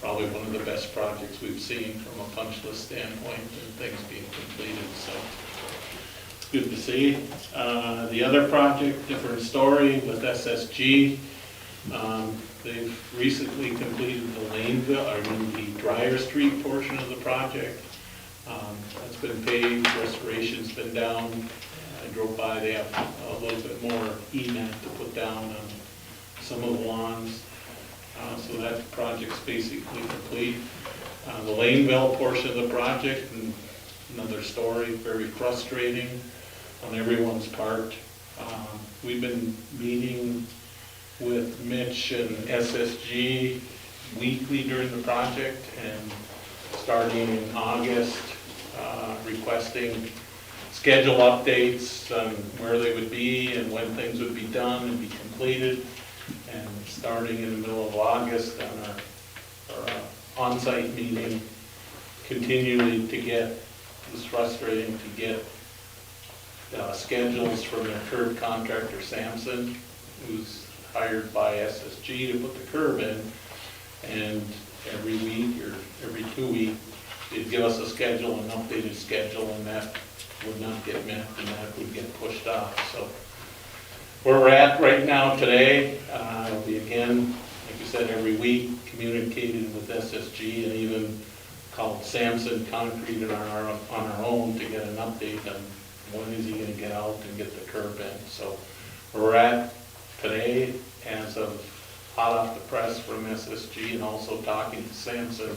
Speaker 12: probably one of the best projects we've seen from a punch list standpoint and things being completed. So good to see. The other project, different story with SSG. They've recently completed the Dryer Street portion of the project. That's been paved, restoration's been down. I drove by, they have a little bit more E-mat to put down on some of the lawns. So that project's basically complete. The Laneville portion of the project, and another story, very frustrating on everyone's part. We've been meeting with Mitch and SSG weekly during the project, and starting in August, requesting schedule updates on where they would be and when things would be done and be completed. And starting in the middle of August on our on-site meeting, continually to get, it was frustrating to get schedules from their curb contractor, Sampson, who's hired by SSG to put the curb in, and every week or every 2 weeks, they'd give us a schedule, an updated schedule, and that would not get met, and that would get pushed off. So where we're at right now today, it'll be again, like you said, every week, communicated with SSG and even called Sampson Concrete on our own to get an update on when is he going to get out and get the curb in. So where we're at today, as of hot off the press from SSG and also talking to Sampson,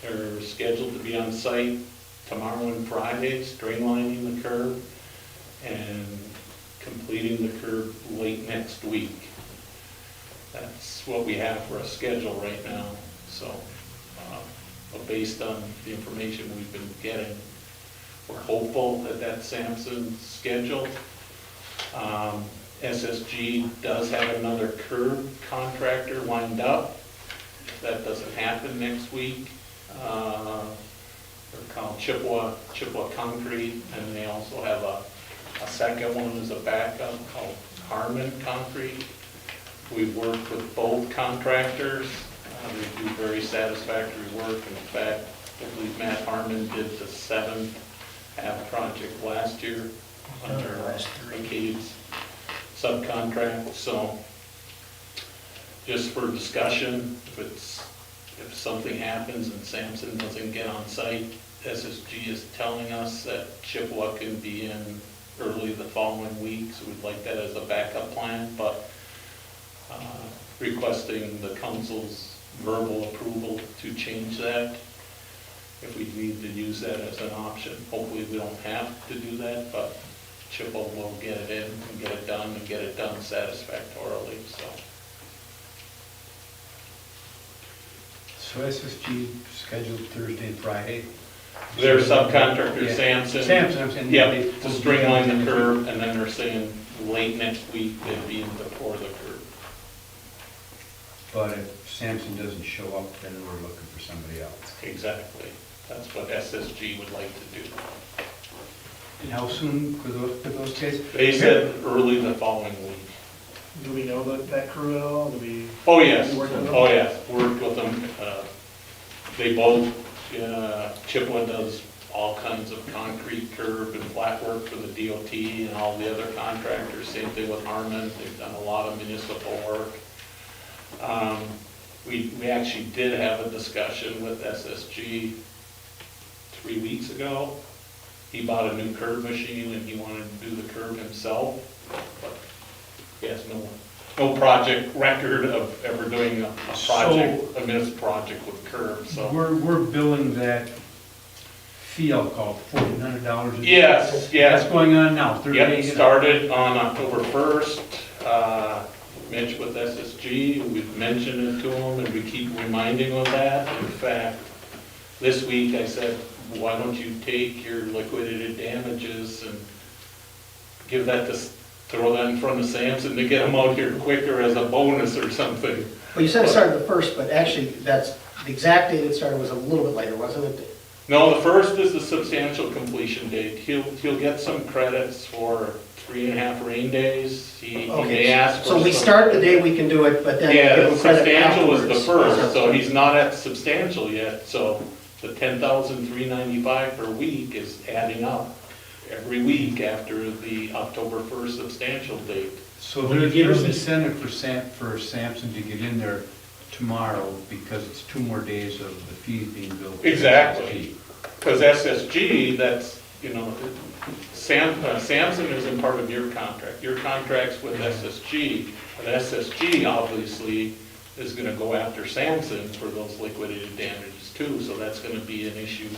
Speaker 12: they're scheduled to be on site tomorrow and Friday, streamlining the curb and completing the curb late next week. That's what we have for a schedule right now. So, but based on the information we've been getting, we're hopeful that that's Sampson's schedule. SSG does have another curb contractor lined up. If that doesn't happen next week, they're called Chippewa Concrete, and they also have a second one as a backup called Harmon Concrete. We've worked with both contractors. They do very satisfactory work. In fact, I believe Matt Harmon did the 7th Ave project last year under Arcade's subcontract. So just for discussion, if something happens and Sampson doesn't get on site, SSG is telling us that Chippewa can be in early the following week, so we'd like that as a backup plan, but requesting the council's verbal approval to change that. if we need to use that as an option. Hopefully, we don't have to do that, but Chippewa will get it in and get it done satisfactorily, so.
Speaker 9: So SSG scheduled Thursday and Friday?
Speaker 12: Their subcontractor,
Speaker 9: Yeah.
Speaker 12: Sampson.
Speaker 9: Sampson, I'm saying.
Speaker 12: Yep, to string line the curb, and then they're saying late next week, they'd be in before the curb.
Speaker 9: But if Sampson doesn't show up, then we're looking for somebody else.
Speaker 12: Exactly. That's what SSG would like to do.
Speaker 9: And how soon could those guys?
Speaker 12: They said early the following week.
Speaker 6: Do we know that crew at all? Do we?
Speaker 12: Oh, yes.
Speaker 6: You worked with them?
Speaker 12: Oh, yes. Worked with them. They both, Chippewa does all kinds of concrete curb and flat work for the DOT and all the other contractors. Same thing with Harmon. They've done a lot of municipal work. We actually did have a discussion with SSG 3 weeks ago. He bought a new curb machine and he wanted to do the curb himself, but he has no project record of ever doing a project, a municipal project with curb, so.
Speaker 9: We're billing that fee, I'll call it $1,400 a day.
Speaker 12: Yes, yes.
Speaker 9: That's going on now, 30
Speaker 12: Yep,
Speaker 9: days.
Speaker 12: started on October 1st. Mitch with SSG, we've mentioned it to him and we keep reminding of that. In fact, this week I said, why don't you take your liquidated damages and give that to, throw that in front of Sampson to get them out here quicker as a bonus or something.
Speaker 1: Well, you said it started the first, but actually, that's, the exact date it started was a little bit later, wasn't it?
Speaker 12: No, the first is the substantial completion date. He'll get some credits for 3.5 rain days. He
Speaker 1: Okay,
Speaker 12: may ask for
Speaker 1: so we
Speaker 12: some-
Speaker 1: start the day we can do it, but then
Speaker 12: Yeah,
Speaker 1: give
Speaker 12: the
Speaker 1: him credit
Speaker 12: substantial was the
Speaker 1: afterwards.
Speaker 12: first, so he's not at substantial yet, so the $10,395 per week is adding up every week after the October 1st substantial date.
Speaker 9: So there's incentive for Sampson to get in there tomorrow because it's 2 more days of the fees being billed. to
Speaker 12: Exactly, because SSG, that's, Sampson isn't part of your contract. Your contract's with SSG, but SSG obviously is gonna go after Sampson for those liquidated damages too, so that's gonna be an issue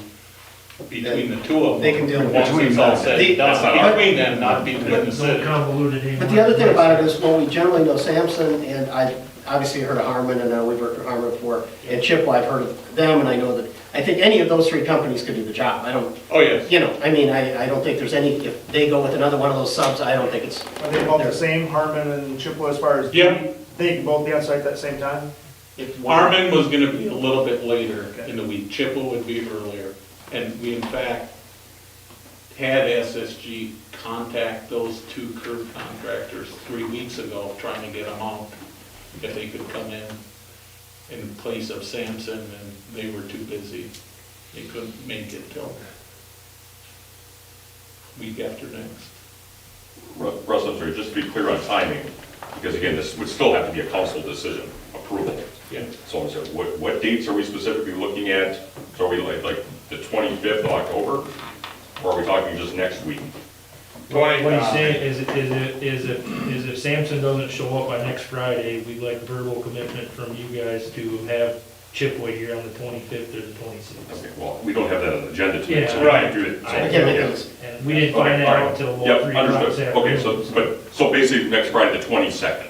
Speaker 12: between the two of them.
Speaker 1: They can deal with
Speaker 12: Once
Speaker 1: between
Speaker 12: it's all
Speaker 1: them.
Speaker 12: said
Speaker 1: The-
Speaker 12: and done, between them, not between the
Speaker 13: No
Speaker 12: city.
Speaker 13: convoluted
Speaker 1: But the other thing about it is, well, we generally know Sampson, and I obviously heard of Harmon, and we've worked with Harmon before, and Chippewa, I've heard of them, and I know that, I think any of those 3 companies could do the job. I don't,
Speaker 12: Oh, yes.
Speaker 1: I don't think there's any, if they go with another one of those subs, I don't think it's.
Speaker 6: Are they about the same, Harmon and Chippewa, as far as?
Speaker 12: Yeah.
Speaker 6: They can both be on site at the same time? If one-
Speaker 12: Harmon was gonna be a little bit later in the week, Chippewa would be earlier. And we in fact had SSG contact those 2 curb contractors 3 weeks ago, trying to get them out, if they could come in place of Sampson, and they were too busy. They couldn't make it till week after next.
Speaker 4: Russ, I'm sorry, just to be clear on timing, because again, this would still have to be a council decision, approval.
Speaker 12: Yeah.
Speaker 4: So I'm saying, what dates are we specifically looking at? So are we like the 25th of October? Or are we talking just next week?
Speaker 13: What he's saying is if Sampson doesn't show up by next Friday, we'd like verbal commitment from you guys to have Chippewa here on the 25th or the 26th.
Speaker 4: Okay, well, we don't have that on the agenda tonight, so we
Speaker 13: Yeah,
Speaker 4: can't
Speaker 12: right.
Speaker 4: do it. So-
Speaker 1: I can't make it.
Speaker 13: And we didn't find that out until
Speaker 4: Yep,
Speaker 13: 3 o'clock this
Speaker 4: understood. Okay,
Speaker 13: afternoon.
Speaker 4: so basically next Friday, the 22nd,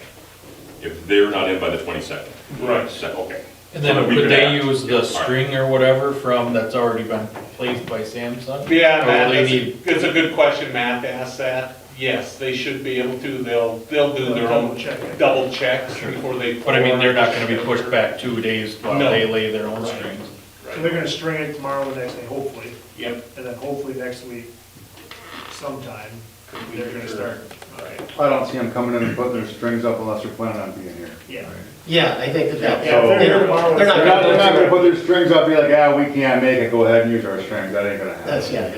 Speaker 4: if they're not in by the 22nd.
Speaker 12: Right.
Speaker 4: Okay.
Speaker 8: And
Speaker 4: So
Speaker 8: then
Speaker 4: that we
Speaker 8: could they
Speaker 4: act.
Speaker 8: use
Speaker 4: Yeah,
Speaker 8: the
Speaker 4: all right.
Speaker 8: string or whatever from, that's already been placed by Samsung?
Speaker 12: Yeah,
Speaker 8: Or
Speaker 12: Matt,
Speaker 8: will they need,
Speaker 12: it's a good question, Matt asked that. Yes, they should be able to, they'll do their own double checks before they.
Speaker 8: but I mean, they're not gonna be pushed back 2 days while
Speaker 12: No.
Speaker 8: they lay their own
Speaker 12: Right.
Speaker 8: strings.
Speaker 6: So they're gonna string it tomorrow, the next day, hopefully,
Speaker 12: Yep.
Speaker 6: and then hopefully next week sometime, they're gonna start.
Speaker 12: Right.
Speaker 10: I don't see them coming in and putting their strings up unless they're planning on being here.
Speaker 6: Yeah.
Speaker 1: Yeah, I think that,
Speaker 6: Yeah, if they're here
Speaker 1: they're
Speaker 6: tomorrow,
Speaker 1: they're not
Speaker 10: They're not
Speaker 1: gonna,
Speaker 10: gonna put their strings up, be like, we can't make it, go ahead and use our strings, that ain't gonna happen.
Speaker 1: that's, yeah,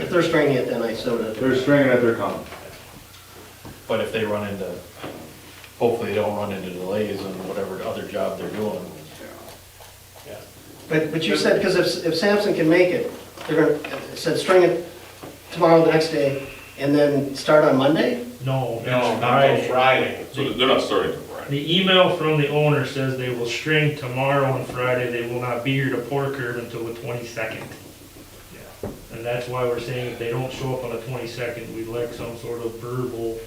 Speaker 1: if they're stringing it, then I assume that.
Speaker 10: They're stringing it, they're coming.
Speaker 8: But if they run into, hopefully they don't run into delays on whatever other job they're doing.
Speaker 12: Yeah.
Speaker 1: But you said, because if Sampson can make it, they're gonna, it said string it tomorrow, the next day, and then start on Monday?
Speaker 13: No,
Speaker 12: No,
Speaker 13: next
Speaker 12: not till
Speaker 13: Friday.
Speaker 12: Friday.
Speaker 4: So they're not starting till Friday.
Speaker 13: The email from the owner says they will string tomorrow and Friday, they will not be here to pour curb until the 22nd. And that's why we're saying if they don't show up on the 22nd, we'd like some sort of verbal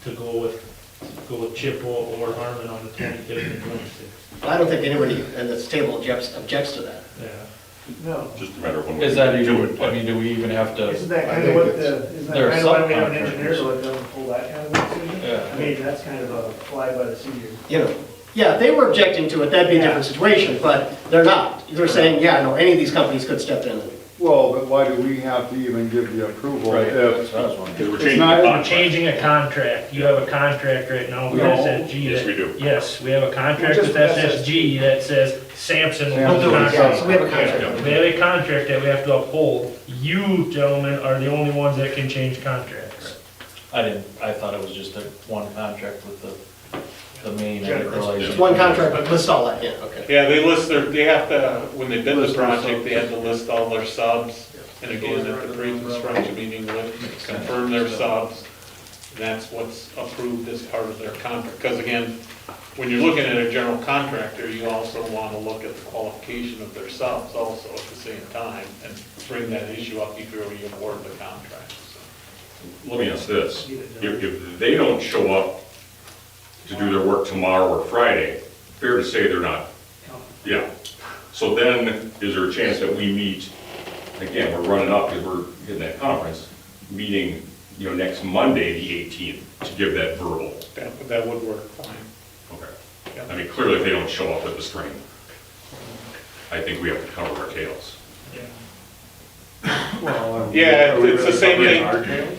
Speaker 13: to go with Chippewa or Harmon on the 25th and 26th.
Speaker 1: I don't think anybody in this table objects to that.
Speaker 13: Yeah.
Speaker 6: No.
Speaker 4: Just a matter of when we
Speaker 8: Is that
Speaker 4: do
Speaker 8: even,
Speaker 4: it.
Speaker 8: I mean, do we even have to?
Speaker 6: Isn't that
Speaker 5: I
Speaker 6: kind of
Speaker 5: think
Speaker 6: what
Speaker 5: it's-
Speaker 6: isn't
Speaker 8: there are
Speaker 6: that kind of why we have an
Speaker 8: subcontractors.
Speaker 6: engineer to let them pull that kind of decision?
Speaker 8: Yeah.
Speaker 6: I mean, that's kind of a fly by the seat.
Speaker 1: You know, yeah, if they were objecting to it, that'd be a different situation, but they're not. They're saying, yeah, no, any of these companies could step in.
Speaker 5: Well, but why do we have to even give the approval
Speaker 8: Right,
Speaker 5: if
Speaker 8: that's what I was wondering.
Speaker 4: Because we're
Speaker 5: It's
Speaker 4: changing
Speaker 5: not-
Speaker 4: the
Speaker 13: We're
Speaker 4: contract.
Speaker 13: changing a contract. You have a contract right now with
Speaker 5: No.
Speaker 13: SSG.
Speaker 4: Yes,
Speaker 13: that-
Speaker 4: we do.
Speaker 13: Yes, we have a contract
Speaker 6: Just
Speaker 13: with
Speaker 6: with
Speaker 13: SSG that says Sampson will do
Speaker 5: Sampson
Speaker 13: the
Speaker 5: will do it,
Speaker 13: contract.
Speaker 1: So we have a contract.
Speaker 13: We have a contract that we have to uphold. You gentlemen are the only ones that can change contracts.
Speaker 8: I thought it was just a one contract with the main, I didn't realize.
Speaker 1: It's one contract, but list all that, yeah, okay.
Speaker 12: Yeah, they have to, when they bid the project, they have to list all their subs. And again, at the pre-construction meeting, would confirm their subs. That's what's approved as part of their contract. Because again, when you're looking at a general contractor, you also want to look at the qualification of their subs also at the same time and bring that issue up before you award the contract. So.
Speaker 4: Let me ask this, if they don't show up to do their work tomorrow or Friday, fair to say they're not, yeah. So then, is there a chance that we meet, again, we're running up because we're getting that conference, meeting, next Monday, the 18th, to give that verbal?
Speaker 12: That would work fine.
Speaker 4: Okay. I mean, clearly if they don't show up with the string, I think we have to cover our tails.
Speaker 5: Well,
Speaker 12: Yeah, it's the same thing.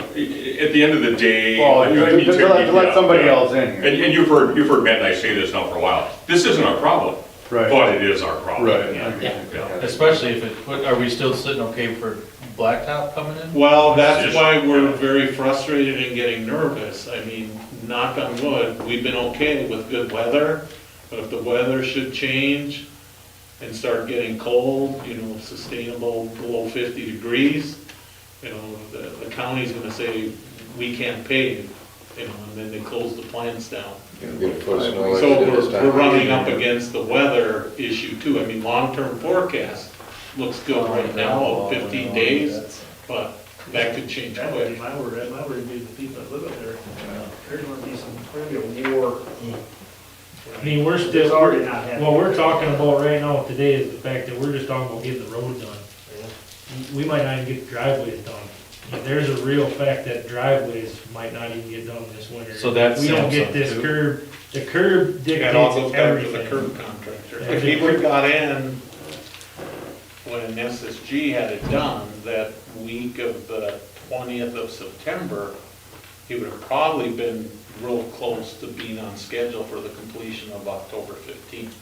Speaker 4: At the end of the day.
Speaker 5: Well,
Speaker 4: I mean,
Speaker 5: to let somebody else in here.
Speaker 4: And you've heard Matt and I say this now for a while, this isn't our problem,
Speaker 5: Right.
Speaker 4: but it is our problem.
Speaker 5: Right.
Speaker 4: Yeah.
Speaker 8: Especially if it, are we still sitting okay for blacktop coming in?
Speaker 12: Well, that's why we're very frustrated and getting nervous. I mean, knock on wood, we've been okay with good weather, but if the weather should change and start getting cold, sustainable below 50 degrees, the county's gonna say, we can't pave, and then they close the plants down.
Speaker 7: Get a foot of snow
Speaker 12: So
Speaker 7: like they did this
Speaker 12: we're
Speaker 7: time.
Speaker 12: running up against the weather issue too. I mean, long-term forecast looks good right now of 15 days, but that could change
Speaker 6: That would be
Speaker 12: quick.
Speaker 6: my word, my word would be the people that live up there. There's gonna be a war.
Speaker 13: I mean, we're
Speaker 6: It's
Speaker 13: still,
Speaker 6: already not happening.
Speaker 13: what we're talking about right now today is the fact that we're just talking about getting the road done. We might not even get the driveways done. There's a real fact that driveways might not even get done this winter.
Speaker 8: So that's
Speaker 13: We don't get
Speaker 8: Samson,
Speaker 13: this
Speaker 8: too?
Speaker 13: curb, the curb
Speaker 12: It all goes
Speaker 13: dictates
Speaker 12: back to the
Speaker 13: everything.
Speaker 12: curb contractor.
Speaker 13: Yeah.
Speaker 12: If he would've got in when SSG had it done, that week of the 20th of September, he would have probably been real close to being on schedule for the completion of October 15th.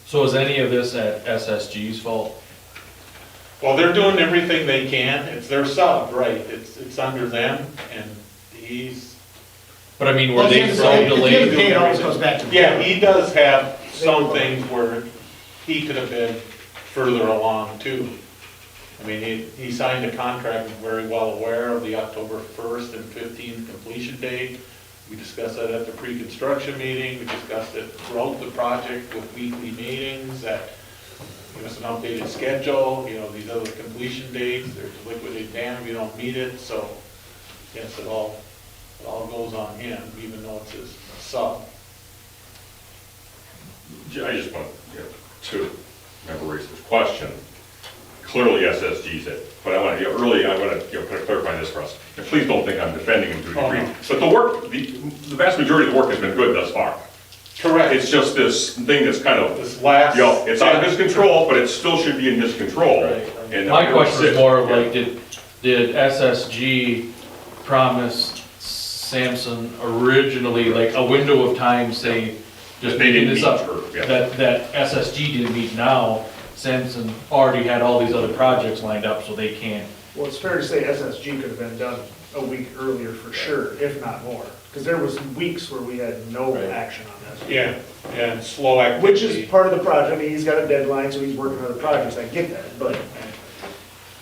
Speaker 8: So is any of this at SSG's fault?
Speaker 12: Well, they're doing everything they can. It's their sub, right? It's under them, and he's,
Speaker 8: But I mean, were
Speaker 1: Well,
Speaker 8: they
Speaker 1: at the
Speaker 8: so
Speaker 1: end of the day,
Speaker 8: delayed?
Speaker 1: it always goes back to.
Speaker 12: yeah, he does have some things where he could have been further along too. I mean, he signed a contract, very well aware of the October 1st and 15th completion date. We discussed that at the pre-construction meeting, we discussed it throughout the project with weekly meetings, that give us an updated schedule, these other completion dates, there's liquidated dam if you don't meet it, so, yes, it all goes on him, even though it's his sub.
Speaker 4: I just want to raise this question. Clearly SSG's it, but I want to clarify this for us. And please don't think I'm defending him to a degree.
Speaker 12: no.
Speaker 4: But the work, the vast majority of the work has been good thus far.
Speaker 12: Correct.
Speaker 4: It's just this thing that's kind of,
Speaker 12: This last.
Speaker 4: it's out of his control, but it still should be in his control.
Speaker 12: Right.
Speaker 4: And
Speaker 8: My question is more of
Speaker 4: Yeah.
Speaker 8: like, did SSG promise Sampson originally, like a window of time, say, just
Speaker 4: That they
Speaker 8: making
Speaker 4: didn't
Speaker 8: this
Speaker 4: meet,
Speaker 8: up,
Speaker 4: or- yeah.
Speaker 8: that SSG didn't meet now, Sampson already had all these other projects lined up, so they can't.
Speaker 6: Well, it's fair to say SSG could have been done a week earlier for sure, if not more. Because there was weeks where we had no
Speaker 8: Right.
Speaker 6: action on this.
Speaker 12: Yeah, and slow activity.
Speaker 6: Which is part of the project. I mean, he's got a deadline, so he's working on the projects. I get that, but,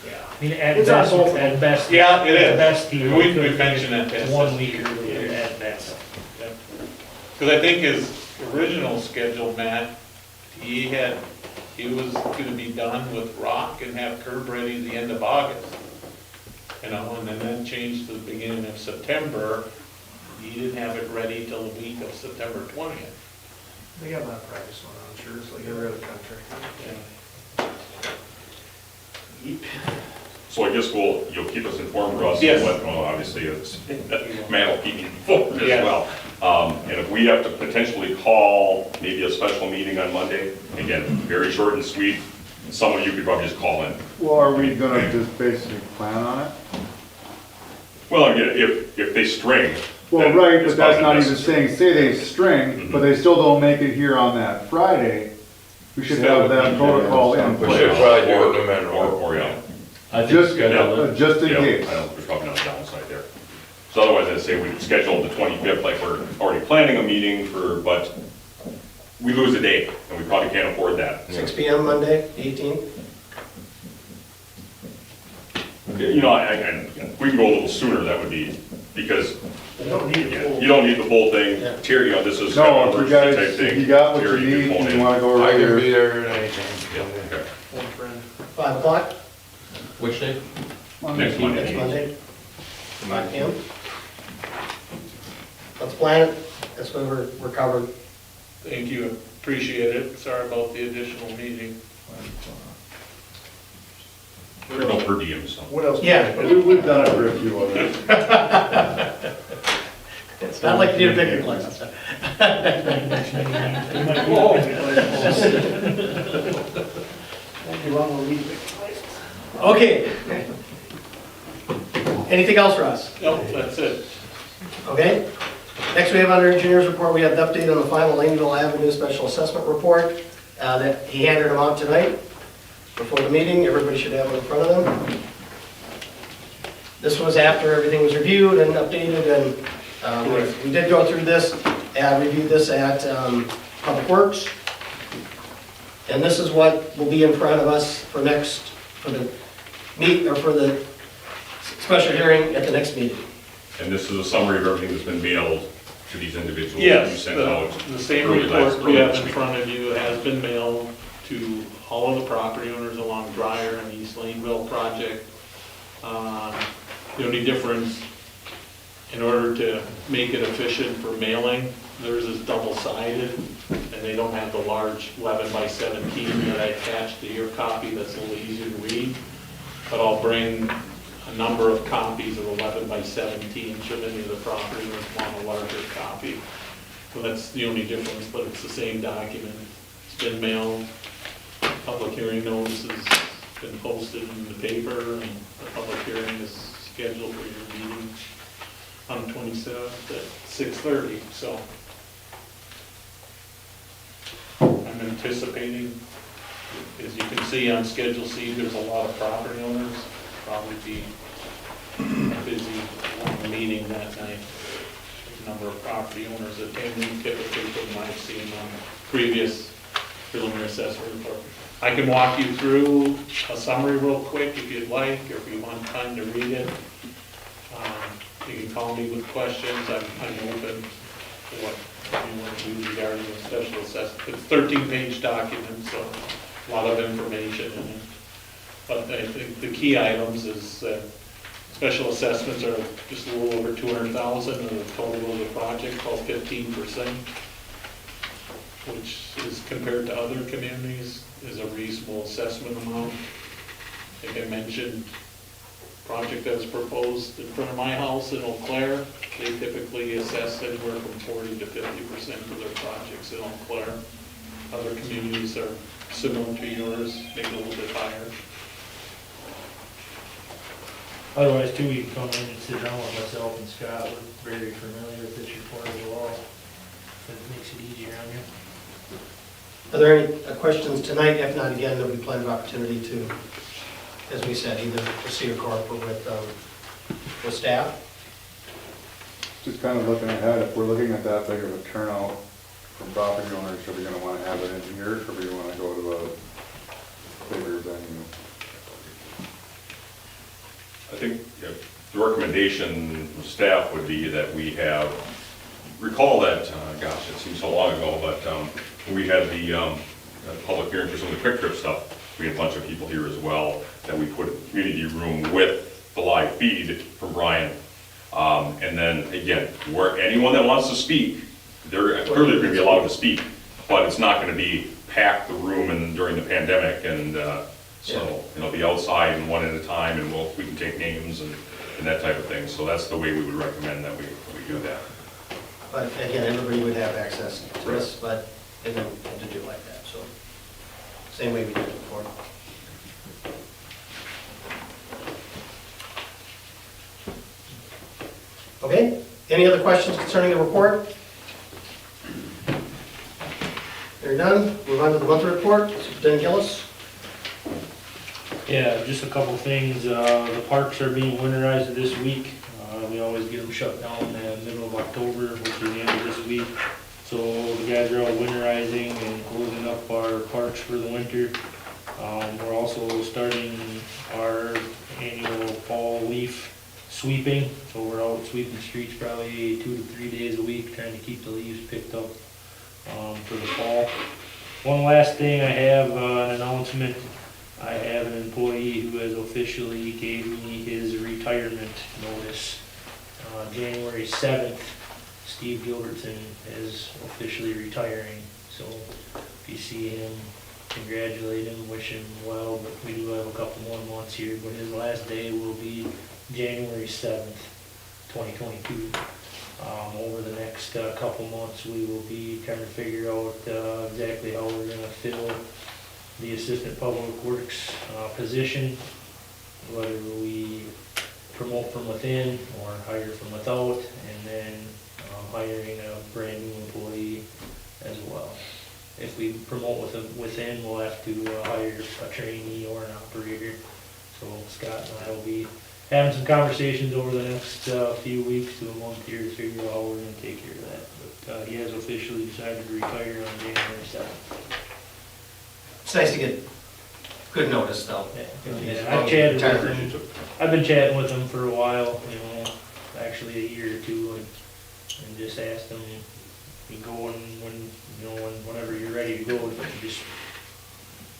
Speaker 6: yeah.
Speaker 13: I mean, at
Speaker 6: It's on
Speaker 13: best,
Speaker 6: both of them.
Speaker 13: at best.
Speaker 12: Yeah, it
Speaker 13: at
Speaker 12: is.
Speaker 13: best, he
Speaker 12: We
Speaker 13: could
Speaker 12: mentioned it to
Speaker 13: One
Speaker 12: SSG.
Speaker 13: week earlier at best.
Speaker 12: Because I think his original schedule, Matt, he was gonna be done with rock and have curb ready the end of August. You know, and then that changed to the beginning of September. He didn't have it ready till the week of September 20th.
Speaker 6: They got my practice one on, sure, so get rid of the contract.
Speaker 4: So I guess you'll keep us informed, Russ,
Speaker 12: Yes.
Speaker 4: of what, well, obviously, it's, Matt will keep me informed as
Speaker 12: Yes.
Speaker 4: well. And if we have to potentially call maybe a special meeting on Monday, again, very short and sweet, someone you could probably just call in.
Speaker 5: Well, are we gonna just basically plan on it?
Speaker 4: Well, again, if they string.
Speaker 5: Well,
Speaker 4: then
Speaker 5: right,
Speaker 4: it's
Speaker 5: but that's
Speaker 4: probably
Speaker 5: not even
Speaker 4: necessary.
Speaker 5: saying, say they string, but they still don't make it here on that Friday. We should have that protocol in
Speaker 7: We
Speaker 5: place.
Speaker 7: should probably do it no matter
Speaker 4: Or,
Speaker 7: what.
Speaker 4: yeah.
Speaker 8: I think
Speaker 5: Just,
Speaker 8: schedule it.
Speaker 5: just in
Speaker 4: Yeah,
Speaker 5: case.
Speaker 4: I don't, there's probably no downside there. So otherwise, I'd say we schedule the 25th, like we're already planning a meeting but we lose a day, and we probably can't afford that.
Speaker 1: 6 PM Monday, 18th?
Speaker 4: You know, if we can go a little sooner, that would be, because
Speaker 6: You don't need
Speaker 4: yeah,
Speaker 6: a full.
Speaker 4: you don't need the full thing.
Speaker 1: Yeah.
Speaker 4: Terry, you know, this is kind
Speaker 5: No,
Speaker 4: of
Speaker 5: if
Speaker 4: an
Speaker 5: you guys,
Speaker 4: emergency type
Speaker 5: if
Speaker 4: thing.
Speaker 5: you got what
Speaker 4: Terry,
Speaker 5: you
Speaker 4: can
Speaker 5: need
Speaker 4: phone
Speaker 5: and
Speaker 4: in.
Speaker 5: you wanna go
Speaker 7: I can
Speaker 5: earlier.
Speaker 7: be there at any time.
Speaker 4: Yeah, okay.
Speaker 6: One friend.
Speaker 1: 5 o'clock
Speaker 8: Which day?
Speaker 4: Next Monday.
Speaker 1: next Monday? 5 PM? Let's plan it. That's when we're covered.
Speaker 12: Thank you, appreciate it. Sorry about the additional meeting.
Speaker 4: There's no per diem, so.
Speaker 6: What else?
Speaker 1: Yeah.
Speaker 5: We've done it for a few others.
Speaker 1: It's not like you need a picnic license.
Speaker 6: Won't be long when we pick the license.
Speaker 1: Okay. Anything else, Russ?
Speaker 12: Nope, that's it.
Speaker 1: Okay. Next, we have under engineers report, we have the update on the final Laneville Avenue special assessment report that he handed them out tonight before the meeting. Everybody should have it in front of them. This was after everything was reviewed and updated, and we did go through this, reviewed this at Public Works. And this is what will be in front of us for the special hearing at the next meeting.
Speaker 4: And this is a summary of everything that's been mailed to these individuals. You
Speaker 12: Yes,
Speaker 4: sent out
Speaker 12: the same
Speaker 4: early
Speaker 12: report we
Speaker 4: early
Speaker 12: have
Speaker 4: this
Speaker 12: in
Speaker 4: week.
Speaker 12: front of you has been mailed to all of the property owners along Dryer and East Laneville project. The only difference, in order to make it efficient for mailing, theirs is double-sided, and they don't have the large 11 by 17 that I attached to your copy that's a little easier to read. But I'll bring a number of copies of 11 by 17, should any of the property owners want a larger copy. So that's the only difference, but it's the same document. It's been mailed, public hearing notice has been posted in the paper, and the public hearing is scheduled for your meeting on the 27th at 6:30, so. I'm anticipating, as you can see on Schedule C, there's a lot of property owners, probably be busy meeting that night. Number of property owners attending, typically from what I've seen on previous preliminary assessment report. I can walk you through a summary real quick if you'd like, or if you want time to read it. You can call me with questions, I'm open to what you want to do regarding the special assessment. It's a 13-page document, so a lot of information in it. But I think the key items is that special assessments are just a little over 200,000 of the total of the project, called 15%, which is compared to other communities is a reasonable assessment amount. I think I mentioned project that was proposed in front of my house in Eau Claire. They typically assess anywhere from 40 to 50% of their projects in Eau Claire. Other communities are similar to yours, maybe a little bit higher.
Speaker 13: Otherwise, too, we can come in and sit down with myself and Scott. We're very familiar with this report as well. It makes it easier on you.
Speaker 1: Are there any questions tonight? If not, again, there'll be plenty of opportunity to, as we said, either with Cedar Corp or with staff.
Speaker 5: Just kind of looking ahead, if we're looking at that big of a turnout from property owners, are we gonna wanna have it engineered, or do we wanna go to a bigger venue?
Speaker 4: I think the recommendation from staff would be that we have recall that, gosh, it seems so long ago, but when we had the public hearing for some of the quick trip stuff, we had a bunch of people here as well, that we put a community room with the live feed from Brian. And then, again, where anyone that wants to speak, they're clearly going to be allowed to speak, but it's not going to be packed the room and during the pandemic, and so, be outside and one at a time, and we can take names and that type of thing. So that's the way we would recommend that we do that.
Speaker 1: But again, everybody would have access to this, but they don't have to do it like that, so. Same way we did it before. Okay, any other questions concerning the report? Hearing none, move on to the monthly report. Superintendent Gillis.
Speaker 13: Yeah, just a couple things. The parks are being winterized this week. We always get them shut down in the middle of October, which is the end of this week. So the guys are all winterizing and closing up our parks for the winter. We're also starting our annual fall leaf sweeping. So we're out sweeping streets probably 2 to 3 days a week, trying to keep the leaves picked up for the fall. One last thing, I have an announcement. I have an employee who has officially gave me his retirement notice. January 7th, Steve Gilbertson is officially retiring. So if you see him, congratulate him, wish him well, but we do have a couple more months here, but his last day will be January 7th, 2022. Over the next couple months, we will be trying to figure out exactly how we're going to fill the Assistant Public Works position, whether we promote from within or hire from without, and then hiring a brand new employee as well. If we promote within, we'll have to hire a trainee or an operator. So Scott and I will be having some conversations over the next few weeks to a month here to figure out how we're going to take care of that. But he has officially decided to retire on January 7th.
Speaker 1: It's nice to get good notice, though.
Speaker 13: Yeah, I've chatted with him. I've been chatting with him for a while, actually a year or two, and just asked him, you go whenever you're ready to go. Just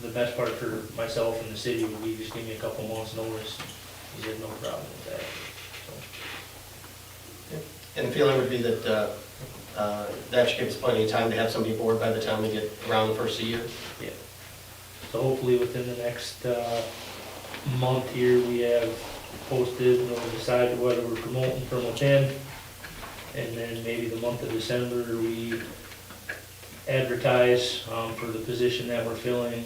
Speaker 13: the best part for myself and the city would be just give me a couple months' notice. He said no problem with that. So.
Speaker 1: And the feeling would be that that should give us plenty of time to have somebody aboard by the time we get around the first of the year.
Speaker 13: Yeah. So hopefully within the next month here, we have posted or decided whether we're promoting from within. And then maybe the month of December, we advertise for the position that we're filling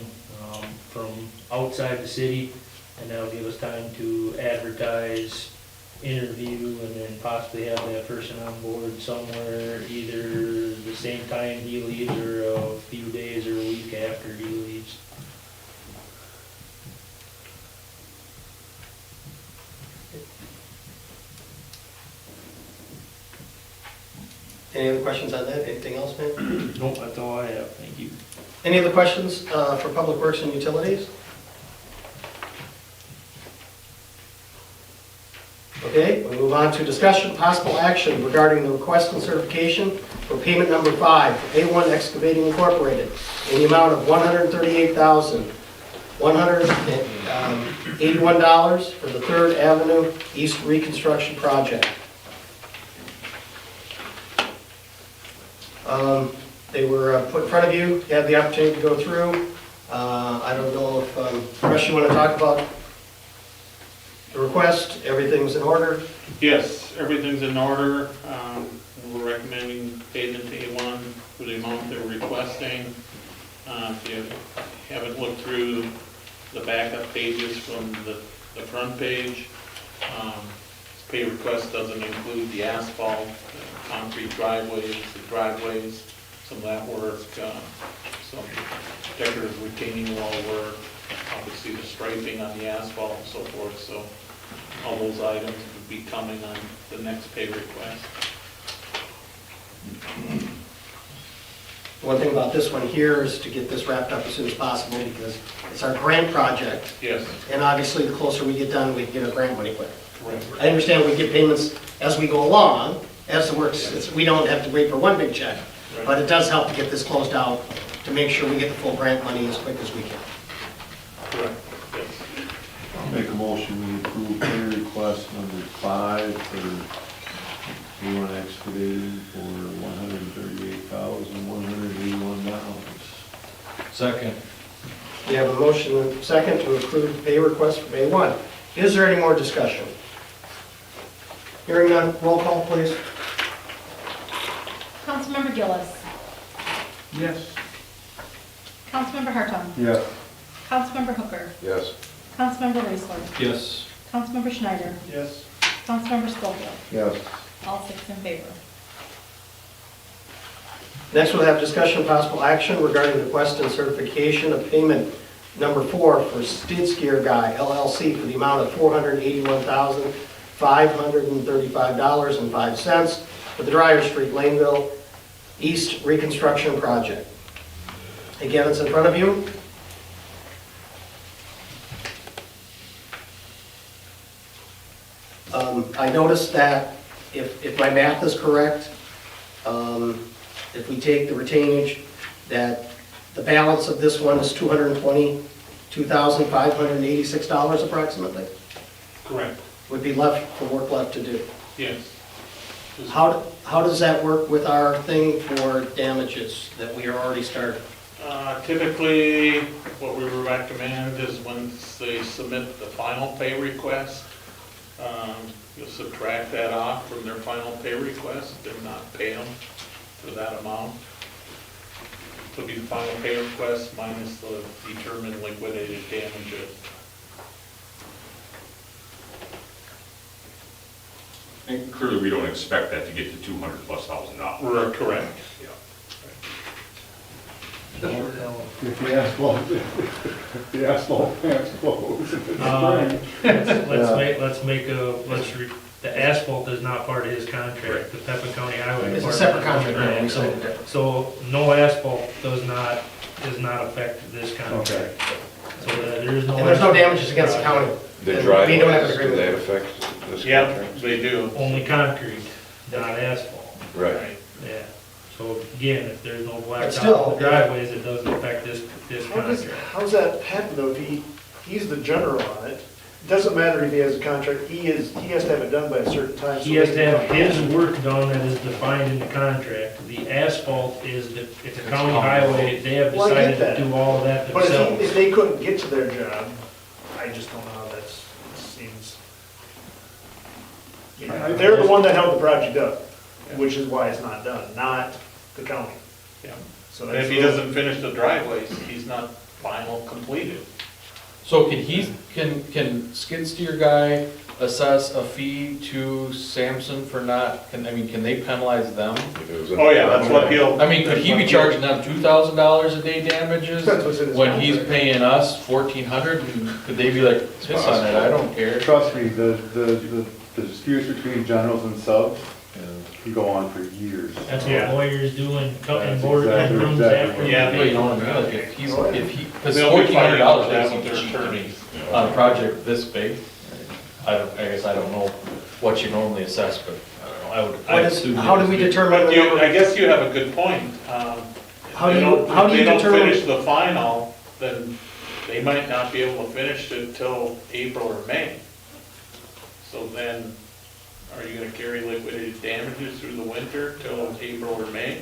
Speaker 13: from outside the city. And that'll give us time to advertise, interview, and then possibly have that person on board somewhere either the same time he leaves or a few days or a week after he leaves.
Speaker 1: Any other questions on that? Anything else, man?
Speaker 13: Nope, that's all I have, thank you.
Speaker 1: Any other questions for Public Works and Utilities? Okay, we move on to discussion, possible action regarding the request and certification for payment number 5 for A1 Excavating Incorporated in the amount of $138,181 for the 3rd Avenue East Reconstruction Project. They were put in front of you. You had the opportunity to go through. I don't know if, Russ, you want to talk about the request? Everything's in order?
Speaker 12: Yes, everything's in order. We're recommending payment to A1 for the amount they're requesting. If you haven't looked through the backup pages from the front page, pay request doesn't include the asphalt, concrete driveways, some of that work, some decorative retaining wall work, obviously the striping on the asphalt and so forth. So all those items would be coming on the next pay request.
Speaker 1: One thing about this one here is to get this wrapped up as soon as possible because it's our grant project.
Speaker 12: Yes.
Speaker 1: And obviously, the closer we get done, we can get our grant money quicker.
Speaker 12: Right.
Speaker 1: I understand we get payments as we go along, as it works, we don't have to wait for one big check, but it does help to get this closed out, to make sure we get the full grant money as quick as we can.
Speaker 12: Correct, yes.
Speaker 14: I'll make a motion we approve pay request number 5 for A1 excavating for $138,181.
Speaker 8: Second.
Speaker 1: We have a motion and a second to approve the pay request for A1. Is there any more discussion? Hearing none, roll call, please.
Speaker 2: Councilmember Gillis.
Speaker 9: Yes.
Speaker 2: Councilmember Hartung.
Speaker 5: Yes.
Speaker 2: Councilmember Hooker.
Speaker 7: Yes.
Speaker 2: Councilmember Raisler.
Speaker 8: Yes.
Speaker 2: Councilmember Schneider.
Speaker 6: Yes.
Speaker 2: Councilmember Schofield.
Speaker 5: Yes.
Speaker 2: All 6 in favor.
Speaker 1: Next, we'll have discussion of possible action regarding request and certification of payment number 4 for Skid Steer Guy LLC for the amount of $481,535.05 for the Dryer Street, Laneville East Reconstruction Project. Again, it's in front of you. I noticed that if my math is correct, if we take the retainage, that the balance of this one is $222,586 approximately,
Speaker 12: Correct,
Speaker 1: would be left for work left to do.
Speaker 12: yes.
Speaker 1: How does that work with our thing for damages that we are already started?
Speaker 12: Typically, what we would recommend is once they submit the final pay request, you'll subtract that off from their final pay request and not pay them for that amount. So it'll be the final pay request minus the determined liquidated damages.
Speaker 4: And clearly, we don't expect that to get to $200,000+.
Speaker 12: We're correct.
Speaker 5: If the asphalt plant's closed in the spring.
Speaker 13: The asphalt is not part of his contract, the Pepin County Highway.
Speaker 1: It's a
Speaker 13: Department.
Speaker 1: separate contract, right? We signed it different.
Speaker 13: So no asphalt does not affect this contract. So there is no.
Speaker 1: And there's no damages against the county.
Speaker 7: The
Speaker 1: And we don't have an
Speaker 7: driveways, do
Speaker 1: agreement.
Speaker 7: that affect this
Speaker 12: Yeah,
Speaker 7: contract?
Speaker 12: they do.
Speaker 13: Only concrete, not asphalt.
Speaker 7: Right.
Speaker 13: Yeah. So again, if there's no
Speaker 1: But
Speaker 13: blacktop
Speaker 1: still,
Speaker 13: on the driveways, it doesn't affect this contract.
Speaker 6: How's that happen though, if he's the general on it? It doesn't matter if he has a contract, he has to have it done by a certain time.
Speaker 13: He has to have his work done that is defined in the contract. The asphalt is, it's a county highway, they have
Speaker 6: Well, I get
Speaker 13: decided
Speaker 6: that.
Speaker 13: to do all of that
Speaker 6: But if
Speaker 13: themselves.
Speaker 6: they couldn't get to their job, I just don't know how that seems. They're the one that held the project up, which is why it's not done, not the county.
Speaker 12: Yeah.
Speaker 6: So
Speaker 12: And
Speaker 6: that's
Speaker 12: if he doesn't finish the driveways, he's not final completed.
Speaker 8: So can Skid Steer Guy assess a fee to Sampson for not, can they penalize them?
Speaker 7: If it was
Speaker 12: Oh, yeah, that's what he'll.
Speaker 8: I mean, could he be charging them $2,000 a day damages
Speaker 6: That's what's in his
Speaker 8: when he's
Speaker 6: contract.
Speaker 8: paying us $1,400? And could they be like, piss on it, I don't care?
Speaker 5: Trust me, the disputes between generals and subs can go on for years.
Speaker 13: That's what
Speaker 12: Yeah.
Speaker 13: lawyers do in cutting
Speaker 5: That's
Speaker 13: board
Speaker 5: exactly-
Speaker 13: rooms
Speaker 5: exactly
Speaker 13: after.
Speaker 5: what-
Speaker 12: Yeah.
Speaker 8: Well, you know what I mean, like if he's, because
Speaker 12: They'll be fighting
Speaker 8: $1,400
Speaker 12: about that
Speaker 8: seems
Speaker 12: with their
Speaker 8: cheap to me
Speaker 12: attorneys.
Speaker 8: on a project this big. I guess I don't know what you normally assess, but I don't know,
Speaker 1: What is, how do we determine
Speaker 12: But
Speaker 1: the
Speaker 12: you,
Speaker 1: number?
Speaker 12: I guess you have a good point.
Speaker 1: How do
Speaker 12: If they don't
Speaker 1: determine-
Speaker 12: finish the final, then they might not be able to finish it till April or May. So then, are you gonna carry liquidated damages through the winter till April or May?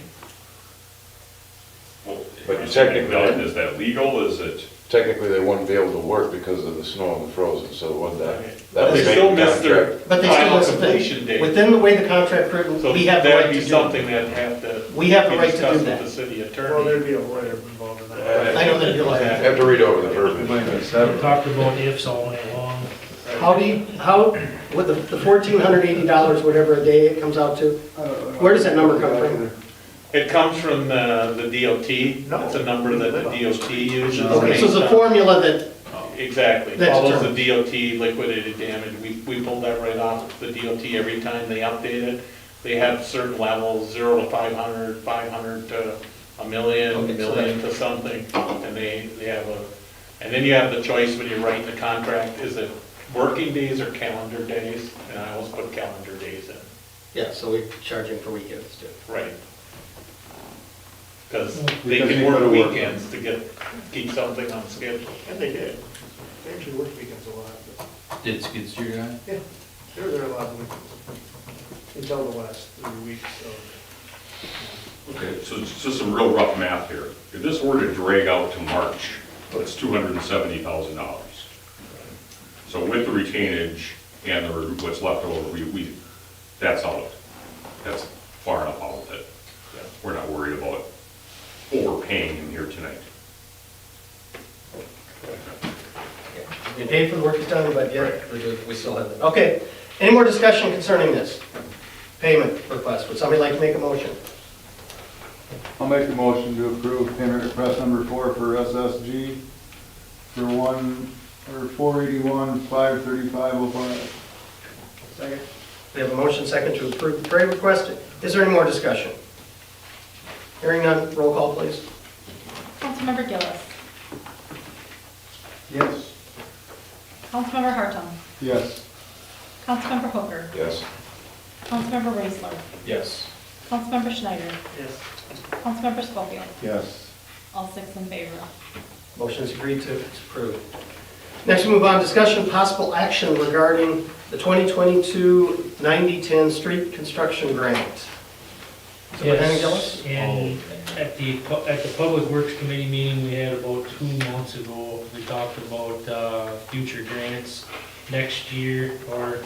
Speaker 4: Well,
Speaker 7: But
Speaker 4: is
Speaker 7: technically-
Speaker 4: is that legal? Is it?
Speaker 7: Technically, they wouldn't be able to work because of the snow and the frozen, so wouldn't that
Speaker 12: But
Speaker 7: would
Speaker 12: they
Speaker 7: make
Speaker 12: still
Speaker 7: the
Speaker 12: miss their
Speaker 7: contract.
Speaker 1: But they still
Speaker 12: final
Speaker 1: miss the thing.
Speaker 12: completion date.
Speaker 1: Within the way the contract written,
Speaker 12: So
Speaker 1: we have the right
Speaker 12: that'd
Speaker 1: to
Speaker 12: be
Speaker 1: do.
Speaker 12: something that have to.
Speaker 1: We have the
Speaker 12: be
Speaker 1: right to do
Speaker 12: discussed
Speaker 1: that.
Speaker 12: with the city
Speaker 6: Well,
Speaker 12: attorney.
Speaker 6: there'd be a lawyer involved in that.
Speaker 1: I know that you're like,
Speaker 7: Have to read over the
Speaker 14: It
Speaker 7: verbiage.
Speaker 14: might be
Speaker 13: We
Speaker 14: separate.
Speaker 13: talked about ifs all night long.
Speaker 1: with the $1,480, whatever a day it comes out to, where does that number come from?
Speaker 12: It comes from the DOT.
Speaker 6: No.
Speaker 12: It's a number that the DOT uses.
Speaker 1: Okay, so it's a formula that,
Speaker 12: Exactly.
Speaker 1: That's
Speaker 12: Follows the
Speaker 1: determined.
Speaker 12: DOT liquidated damage. We pull that right off the DOT every time they update it. They have certain levels, 0 to 500, 500 to a million,
Speaker 1: Okay, so
Speaker 12: million to something. And they have and then you have the choice when you write the contract, is it working days or calendar days? And I always put calendar days in.
Speaker 1: Yeah, so we're charging for weekends too.
Speaker 12: Right. Because they
Speaker 5: Because
Speaker 12: can
Speaker 5: you
Speaker 12: work
Speaker 5: gotta work.
Speaker 12: weekends to keep something on schedule.
Speaker 6: And they did. They actually worked weekends a lot, but,
Speaker 8: Did skid steer guy?
Speaker 6: yeah, they were there a lot of weekends. Until the last 3 weeks of.
Speaker 4: Okay, so it's just some real rough math here. If this were to drag out to March, it's $270,000. So with the retainage and what's left over, that's out. That's far enough out that we're not worried about overpaying him here tonight.
Speaker 1: We paid for the work he's done, but yet, we still have it. Okay, any more discussion concerning this payment request? Would somebody like to make a motion?
Speaker 5: I'll make a motion to approve payment request number 4 for SSG for $481,535.05.
Speaker 1: Second. We have a motion second to approve the pay request. Is there any more discussion? Hearing none, roll call please.
Speaker 2: Councilmember Gillis.
Speaker 5: Yes.
Speaker 2: Councilmember Hartung.
Speaker 5: Yes.
Speaker 2: Councilmember Hooker.
Speaker 7: Yes.
Speaker 2: Councilmember Raisler.
Speaker 8: Yes.
Speaker 2: Councilmember Schneider.
Speaker 6: Yes.
Speaker 2: Councilmember Schofield.
Speaker 5: Yes.
Speaker 2: All six in favor.
Speaker 1: Motion is agreed to, it's approved. Next, we move on, discussion possible action regarding the 2022 9010 street construction grant. Superintendent Gillis?
Speaker 13: And at the Public Works Committee meeting we had about 2 months ago, we talked about future grants next year, or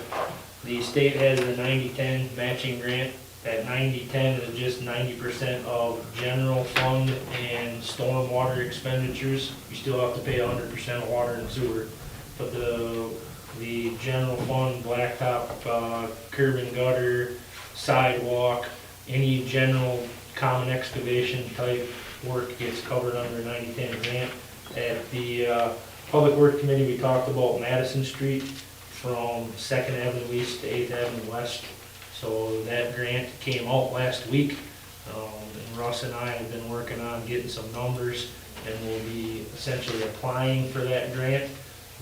Speaker 13: the state has the 90-10 matching grant. That 90-10 is just 90% of general fund and stormwater expenditures. You still have to pay 100% of water and sewer. But the general fund, blacktop, curb and gutter, sidewalk, any general common excavation type work gets covered under 90-10 grant. At the Public Works Committee, we talked about Madison Street from 2nd Avenue East to 8th Avenue West. So that grant came out last week, and Russ and I have been working on getting some numbers, and we'll be essentially applying for that grant.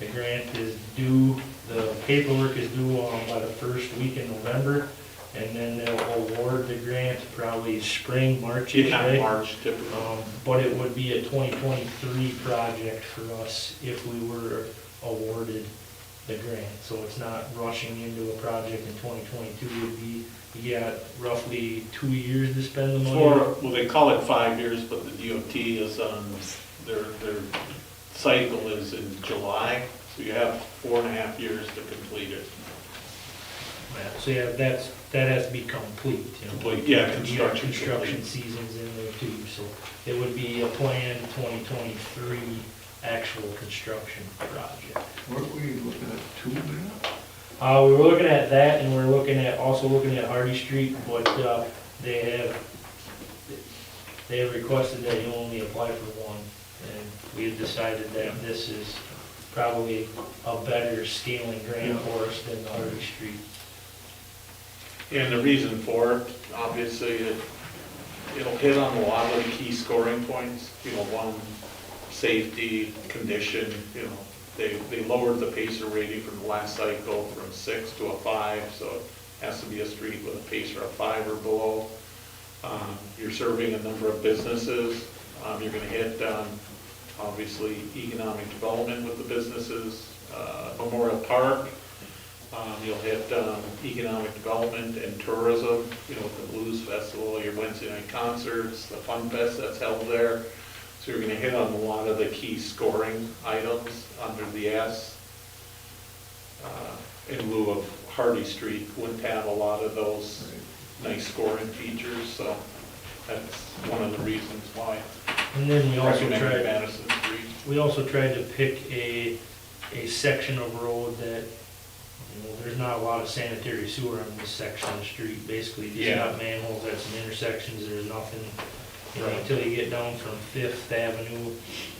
Speaker 13: The grant is due, the paperwork is due by the first week in November, and then they'll award the grant probably spring, March-ish,
Speaker 12: Yeah,
Speaker 13: right?
Speaker 12: March typically.
Speaker 13: But it would be a 2023 project for us if we were awarded the grant. So it's not rushing into a project in 2022. Would be, you got roughly 2 years to spend the money.
Speaker 12: Well, they call it 5 years, but the DOT is on, their cycle is in July, so you have 4.5 years to complete it.
Speaker 13: Yeah, so yeah, that has to be complete, you know.
Speaker 12: Complete, yeah,
Speaker 13: You got
Speaker 12: construction
Speaker 13: Construction
Speaker 12: complete.
Speaker 13: seasons in there too, so it would be a planned 2023 actual construction project.
Speaker 14: Weren't we looking at 2 now?
Speaker 13: We were looking at that, and we're also looking at Hardy Street, but they have requested that you only apply for one, and we have decided that this is probably a better scaling grant for us than the Hardy Street.
Speaker 12: And the reason for it, obviously, it'll hit on a lot of the key scoring points, one, safety, condition, they lowered the Pacer rating from the last cycle from 6 to a 5, so it has to be a street with a Pacer of 5 or below. You're serving a number of businesses. You're gonna hit, obviously, economic development with the businesses, Memorial Park. You'll hit economic development and tourism, with the Blues Festival, your Wednesday night concerts, the Fun Fest that's held there. So you're going to hit on a lot of the key scoring items under the S. In lieu of Hardy Street, wouldn't have a lot of those nice scoring features, so that's one of the reasons why.
Speaker 13: And then we also
Speaker 12: Recommended
Speaker 13: tried,
Speaker 12: Madison Street.
Speaker 13: we also tried to pick a section of road that, there's not a lot of sanitary sewer on this section of the street. Basically, just got manholes at some intersections, there's nothing, until you get down from 5th Avenue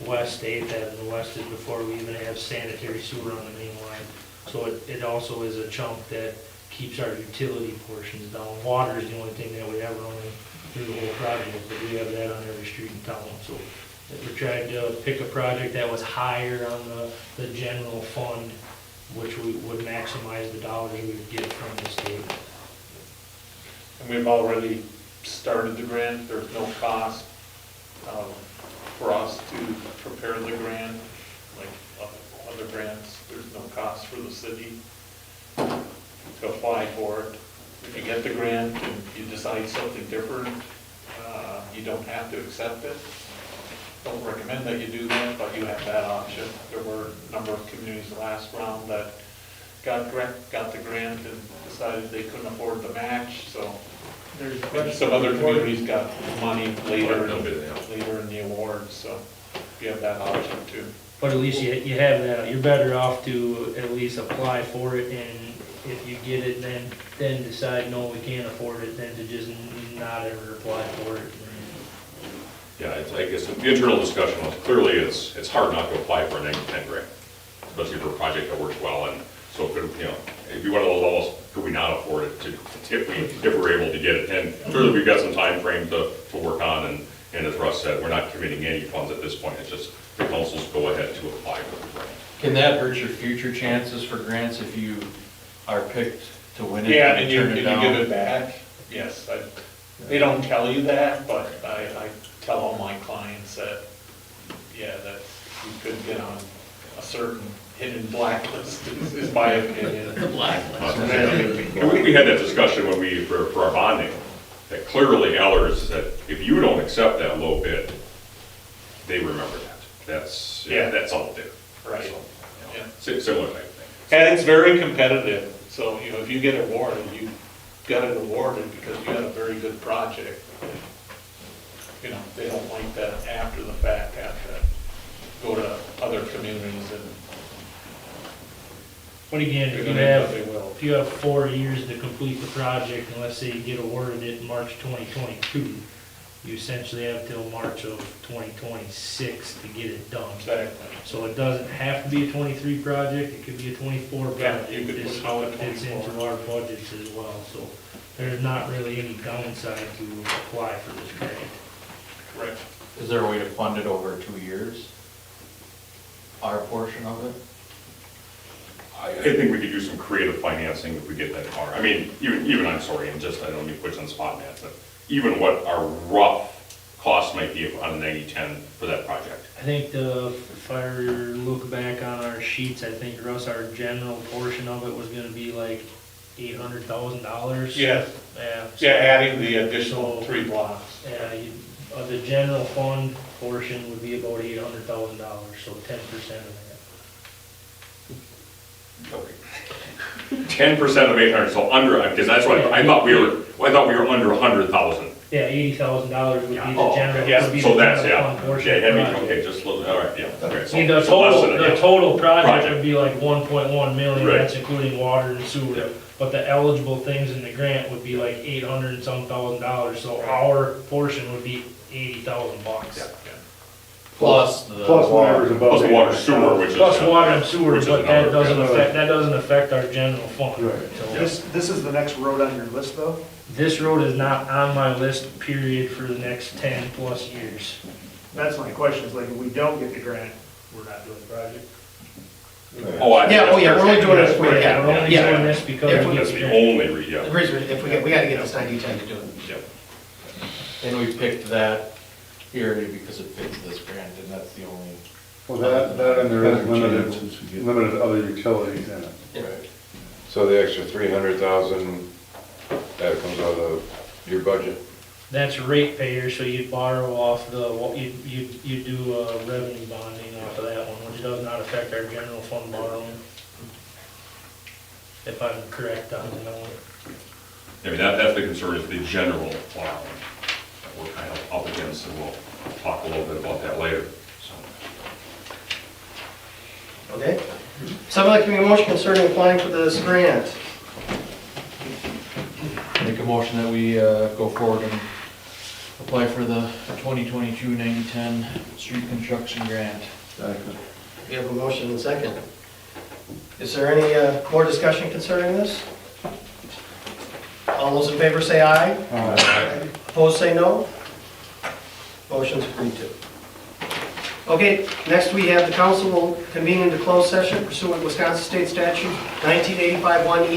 Speaker 13: West to 8th Avenue West is before we even have sanitary sewer on the main line. So it also is a chunk that keeps our utility portions down. Water is the only thing that we have running through the whole project, but we have that on every street in town. So we're trying to pick a project that was higher on the general fund, which would maximize the dollars we would get from the state.
Speaker 12: And we've already started the grant, there's no cost for us to prepare the grant, like other grants, there's no cost for the city to apply for it. If you get the grant and you decide something different, you don't have to accept it. Don't recommend that you do that, but you have that option. There were a number of communities last round that got the grant and decided they couldn't afford the match, so and some other communities got money later in the award, so you have that option too.
Speaker 13: But at least you have that, you're better off to at least apply for it, and if you get it, then decide, no, we can't afford it, than to just not ever apply for it.
Speaker 4: Yeah, I guess the internal discussion was clearly it's hard not to apply for a 90/10 grant, especially for a project that works well. And so, it'd be one of those almost, could we not afford it if we're able to get it? And clearly we've got some time frame to work on. And as Russ said, we're not committing any funds at this point. It's just the council's go ahead to apply for the grant.
Speaker 8: Can that hurt your future chances for grants if you are picked to win it?
Speaker 12: Yeah, and you
Speaker 8: turn it down?
Speaker 12: give it back, yes. They don't tell you that, but I tell all my clients that, yeah, that you could get on a certain hidden blacklist, is my opinion.
Speaker 8: The blacklist.
Speaker 4: We had that discussion when for our bonding, that clearly Allers said, if you don't accept that low bid, they remember that. That's all there.
Speaker 12: Right.
Speaker 4: So,
Speaker 12: Yeah.
Speaker 4: Similar type thing.
Speaker 12: And it's very competitive, so, if you get awarded, you got it awarded because you had a very good project. They don't like that after the fact, have to go to other communities and.
Speaker 13: But again,
Speaker 12: They're gonna do what they will.
Speaker 13: if you have 4 years to complete the project, and let's say you get awarded it in March 2022, you essentially have till March of 2026 to get it done.
Speaker 12: Exactly.
Speaker 13: So it doesn't have to be a 23 project, it could be a 24
Speaker 12: Yeah,
Speaker 13: project.
Speaker 12: you could
Speaker 13: Is
Speaker 12: put
Speaker 13: how
Speaker 12: it
Speaker 13: it fits
Speaker 12: 24.
Speaker 13: into our budgets as well, so there's not really any downside to apply for this grant.
Speaker 12: Right.
Speaker 8: Is there a way to fund it over 2 years? Our portion of it?
Speaker 4: I think we could do some creative financing if we get that far. I mean, even I'm sorry, and just, I don't mean to put you on the spot, Matt, but even what our rough cost might be on a 90/10 for that project.
Speaker 13: I think if I look back on our sheets, I think, Russ, our general portion of it was gonna be like $800,000.
Speaker 12: Yeah.
Speaker 13: Yeah.
Speaker 12: Yeah, adding the additional
Speaker 13: So-
Speaker 12: 3 blocks.
Speaker 13: Yeah, the general fund portion would be about $800,000, so 10% of that.
Speaker 4: Okay. 10% of 800, so under, because that's what, I thought we were under 100,000.
Speaker 13: Yeah, $80,000 would be the
Speaker 4: Oh,
Speaker 13: general,
Speaker 4: yeah,
Speaker 13: would be
Speaker 4: so
Speaker 13: the
Speaker 4: that's,
Speaker 13: general
Speaker 4: yeah.
Speaker 13: fund portion.
Speaker 4: Yeah,
Speaker 13: of
Speaker 4: I
Speaker 13: the
Speaker 4: mean,
Speaker 13: project.
Speaker 4: okay, just, all right, yeah, okay.
Speaker 13: See, the
Speaker 4: So less
Speaker 13: total,
Speaker 4: than
Speaker 13: the
Speaker 4: yeah.
Speaker 13: total project
Speaker 4: Project.
Speaker 13: would be like 1.1 million,
Speaker 4: Right.
Speaker 13: that's including water and
Speaker 4: Yeah.
Speaker 13: sewer. But the eligible things in the grant would be like 800 and some $1,000, so our portion would be $80,000.
Speaker 4: Yeah.
Speaker 8: Plus the.
Speaker 5: Plus whatever's above.
Speaker 4: Plus the water sewer, which is.
Speaker 13: Plus water and sewer,
Speaker 4: which is
Speaker 13: but that
Speaker 4: another-
Speaker 13: doesn't affect our general fund.
Speaker 5: Right.
Speaker 13: So
Speaker 6: This is the next road on your list, though?
Speaker 13: this road is not on my list, period, for the next 10+ years.
Speaker 6: That's my question, is like, if we don't get the grant, we're not doing the project?
Speaker 4: Oh,
Speaker 1: Yeah, we're only doing it if we,
Speaker 13: We're
Speaker 1: yeah,
Speaker 13: only
Speaker 1: yeah.
Speaker 13: doing this because
Speaker 1: If
Speaker 13: we
Speaker 1: we-
Speaker 13: get
Speaker 4: That's
Speaker 13: the
Speaker 4: the
Speaker 13: grant.
Speaker 4: only, yeah.
Speaker 1: The reason, if we gotta get this 90/10 to do it.
Speaker 4: Yep.
Speaker 8: And we picked that area because it fits this grant, and that's the only.
Speaker 5: Well, that and there is
Speaker 14: Better chances to get-
Speaker 5: limited other utilities in it.
Speaker 8: Right.
Speaker 7: So the extra 300,000, that comes out of your budget?
Speaker 13: That's ratepayer, so you'd borrow off you do revenue bonding off of that one, which does not affect our general fund borrowing. If I'm correct on that one.
Speaker 4: I mean, that's the concern, is the general borrowing that we're kind of up against, and we'll talk a little bit about that later, so.
Speaker 1: Okay? Somebody like to make a motion concerning applying for this grant?
Speaker 8: Make a motion that we go forward and apply for the 2022 90/10 street construction grant.
Speaker 14: Second.
Speaker 1: We have a motion and a second. Is there any more discussion concerning this? All those in favor say aye. Opposed say no. Motion's agreed to. Okay, next we have the council will convene into closed session pursuant to Wisconsin State Statute 1985 1E